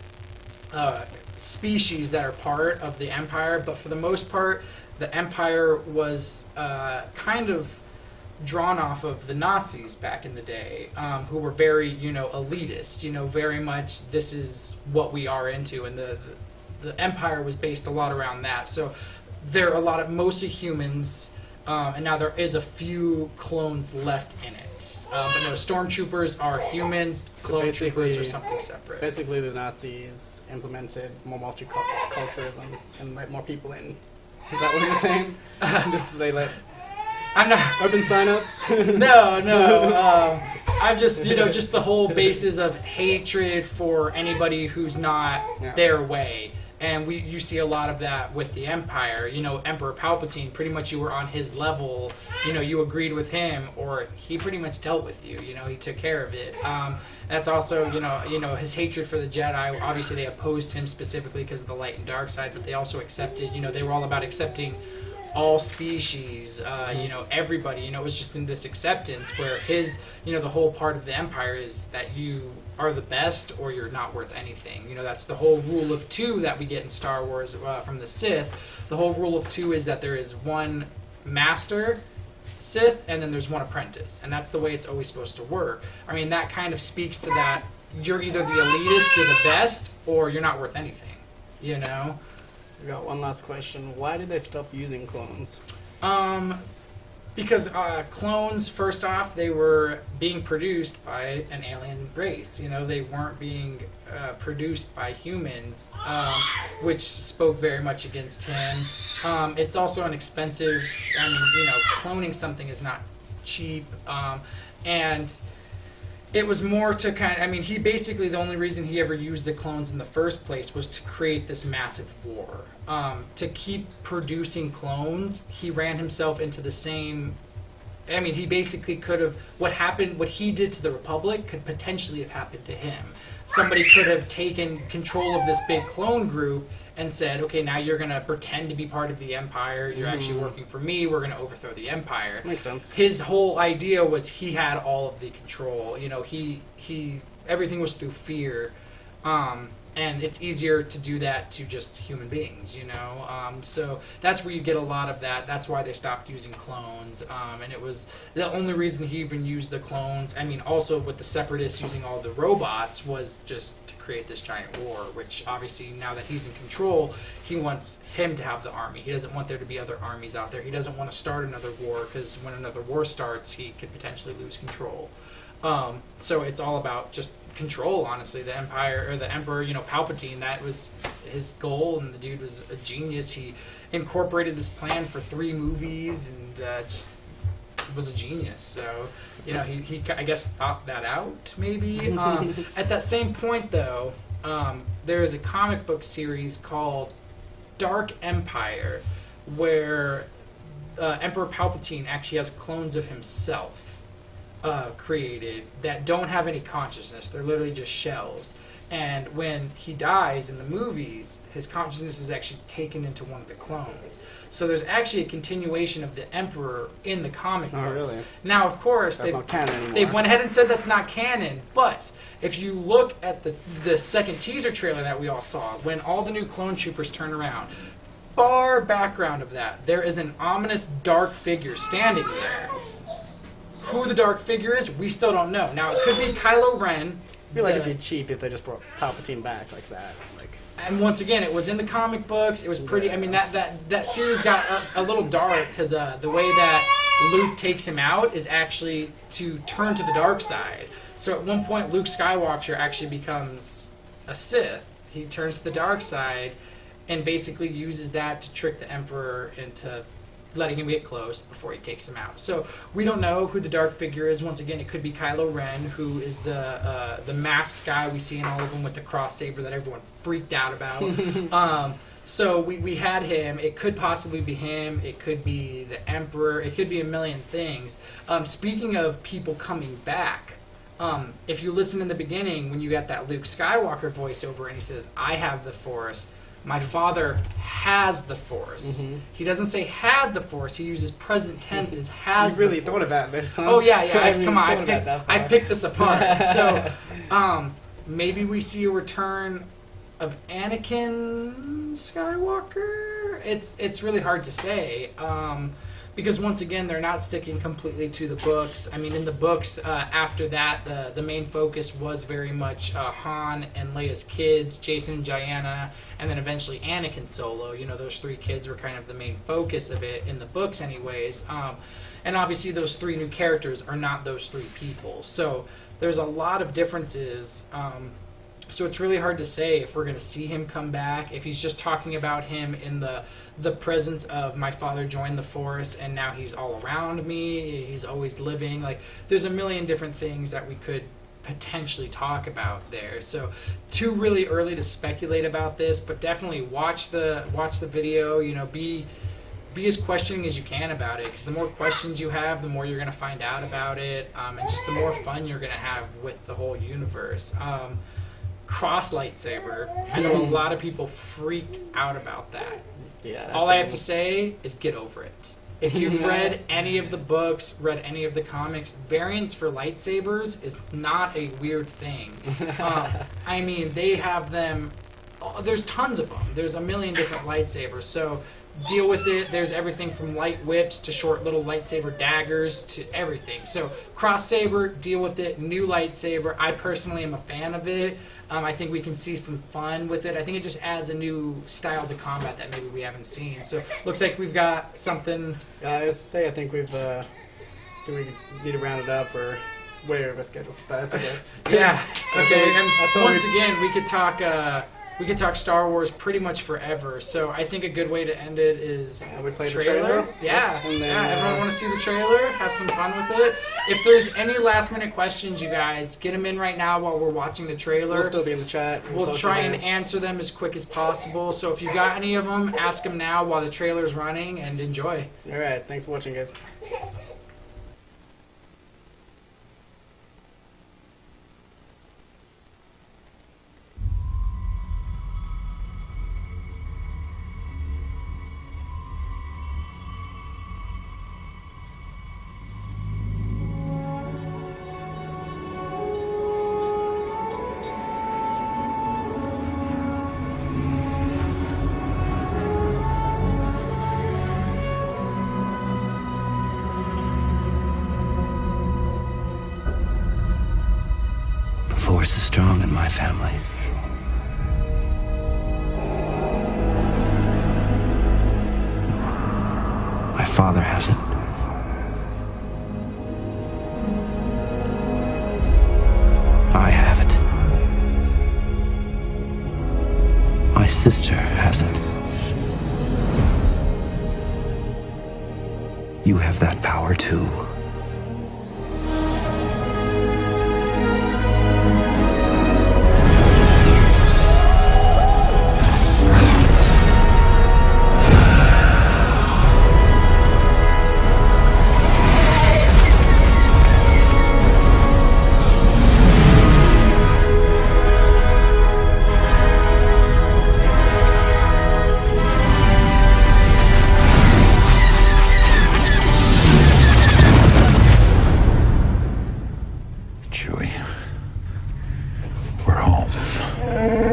species that are part of the Empire, but for the most part, the Empire was kind of drawn off of the Nazis back in the day, who were very, elitist, very much this is what we are into, and the Empire was based a lot around that. So there are a lot of mostly humans, and now there is a few clones left in it. But no, stormtroopers are humans, clone troopers are something separate. Basically, the Nazis implemented more multiculturalism and let more people in. Is that what you're saying? Just they let I'm not open signups. No. I'm just, just the whole basis of hatred for anybody who's not their way. And you see a lot of that with the Empire. Emperor Palpatine, pretty much you were on his level. You agreed with him, or he pretty much dealt with you. He took care of it. That's also, his hatred for the Jedi. Obviously, they opposed him specifically because of the light and dark side, but they also accepted. They were all about accepting all species, everybody, it was just in this acceptance where his, the whole part of the Empire is that you are the best or you're not worth anything. That's the whole rule of two that we get in Star Wars from the Sith. The whole rule of two is that there is one master Sith and then there's one apprentice, and that's the way it's always supposed to work. I mean, that kind of speaks to that you're either the elitist, you're the best, or you're not worth anything, We got one last question. Why did they stop using clones? Because clones, first off, they were being produced by an alien race. They weren't being produced by humans, which spoke very much against him. It's also an expensive, cloning something is not cheap. And it was more to he basically, the only reason he ever used the clones in the first place was to create this massive war. To keep producing clones, he ran himself into the same... he basically could have... What he did to the Republic could potentially have happened to him. Somebody could have taken control of this big clone group and said, okay, now you're going to pretend to be part of the Empire. You're actually working for me. We're going to overthrow the Empire. Makes sense. His whole idea was he had all of the control. He everything was through fear. And it's easier to do that to just human beings, So that's where you get a lot of that. That's why they stopped using clones. And it was the only reason he even used the clones. Also with the Separatists using all the robots was just to create this giant war, which obviously now that he's in control, he wants him to have the army. He doesn't want there to be other armies out there. He doesn't want to start another war because when another war starts, he could potentially lose control. So it's all about just control, honestly. The Empire, or the Emperor, Palpatine, that was his goal, and the dude was a genius. He incorporated this plan for 3 movies, and just was a genius. So, he I guess thought that out, maybe. At that same point, though, there is a comic book series called Dark Empire, where Emperor Palpatine actually has clones of himself created that don't have any consciousness. They're literally just shells. And when he dies in the movies, his consciousness is actually taken into one of the clones. So there's actually a continuation of the Emperor in the comic books. Oh, really? Now, of course, that's not canon anymore. They've went ahead and said that's not canon, but if you look at the second teaser trailer that we all saw, when all the new clone troopers turn around, far background of that, there is an ominous dark figure standing there. Who the dark figure is, we still don't know. Now, it could be Kylo Ren. I feel like it'd be cheap if they just brought Palpatine back like that. And once again, it was in the comic books. It was pretty. Yeah. I mean, that series got a little dark because the way that Luke takes him out is actually to turn to the dark side. So at one point, Luke Skywalker actually becomes a Sith. He turns to the dark side and basically uses that to trick the Emperor into letting him get close before he takes him out. So we don't know who the dark figure is. Once again, it could be Kylo Ren, who is the masked guy we see in all of them with the cross saber that everyone freaked out about. So we had him. It could possibly be him. It could be the Emperor. It could be a million things. Speaking of people coming back, if you listen in the beginning when you got that Luke Skywalker voiceover and he says, "I have the Force. My father has the Force." Mm-hmm. He doesn't say had the Force. He uses present tense as has you really the Force. thought about this, huh? Oh, yeah. Come on. I've picked this apart. So maybe we see a return of Anakin Skywalker. It's really hard to say. Because once again, they're not sticking completely to the books. I mean, in the books, after that, the main focus was very much Han and Leia's kids, Jason and Diana, and then eventually Anakin Solo. You know, those three kids were kind of the main focus of it in the books anyways. And obviously those three new characters are not those three people. So there's a lot of differences. So it's really hard to say if we're going to see him come back, if he's just talking about him in the presence of my father joined the Force and now he's all around me, he's always living. Like, there's a million different things that we could potentially talk about there. So too really early to speculate about this, but definitely watch the video, you know, be as questioning as you can about it, because the more questions you have, the more you're going to find out about it, and just the more fun you're going to have with the whole universe. Cross lightsaber. I know a lot of people freaked out about that. Yeah. All I have to say is get over it. If you've read any of the books, read any of the comics, variants for lightsabers is not a weird thing. I mean, they have them. There's tons of them. There's a million different lightsabers. So deal with it. There's everything from light whips to short little lightsaber daggers to everything. So cross saber, deal with it. New lightsaber. I personally am a fan of it. I think we can see some fun with it. I think it just adds a new style to combat that maybe we haven't seen. So looks like we've got something. I was to say, I think we've. Do we need to round it up or way over schedule? But that's okay. Yeah. Okay. And once we... again, we could talk. We could talk Star Wars pretty much forever. So I think a good way to end it is we play the trailer. Yeah. And then, everyone want to see the trailer? Have some fun with it. If there's any last minute questions, you guys, get them in right now while we're watching the trailer. We'll still be in the chat. We'll try and answer them as quick as possible. So if you got any of them, ask them now while the trailer's running, and enjoy. All right. Thanks for watching, guys. The Force is strong in my family. My father has it. I have it. My sister has it. You have that power too. Yeah.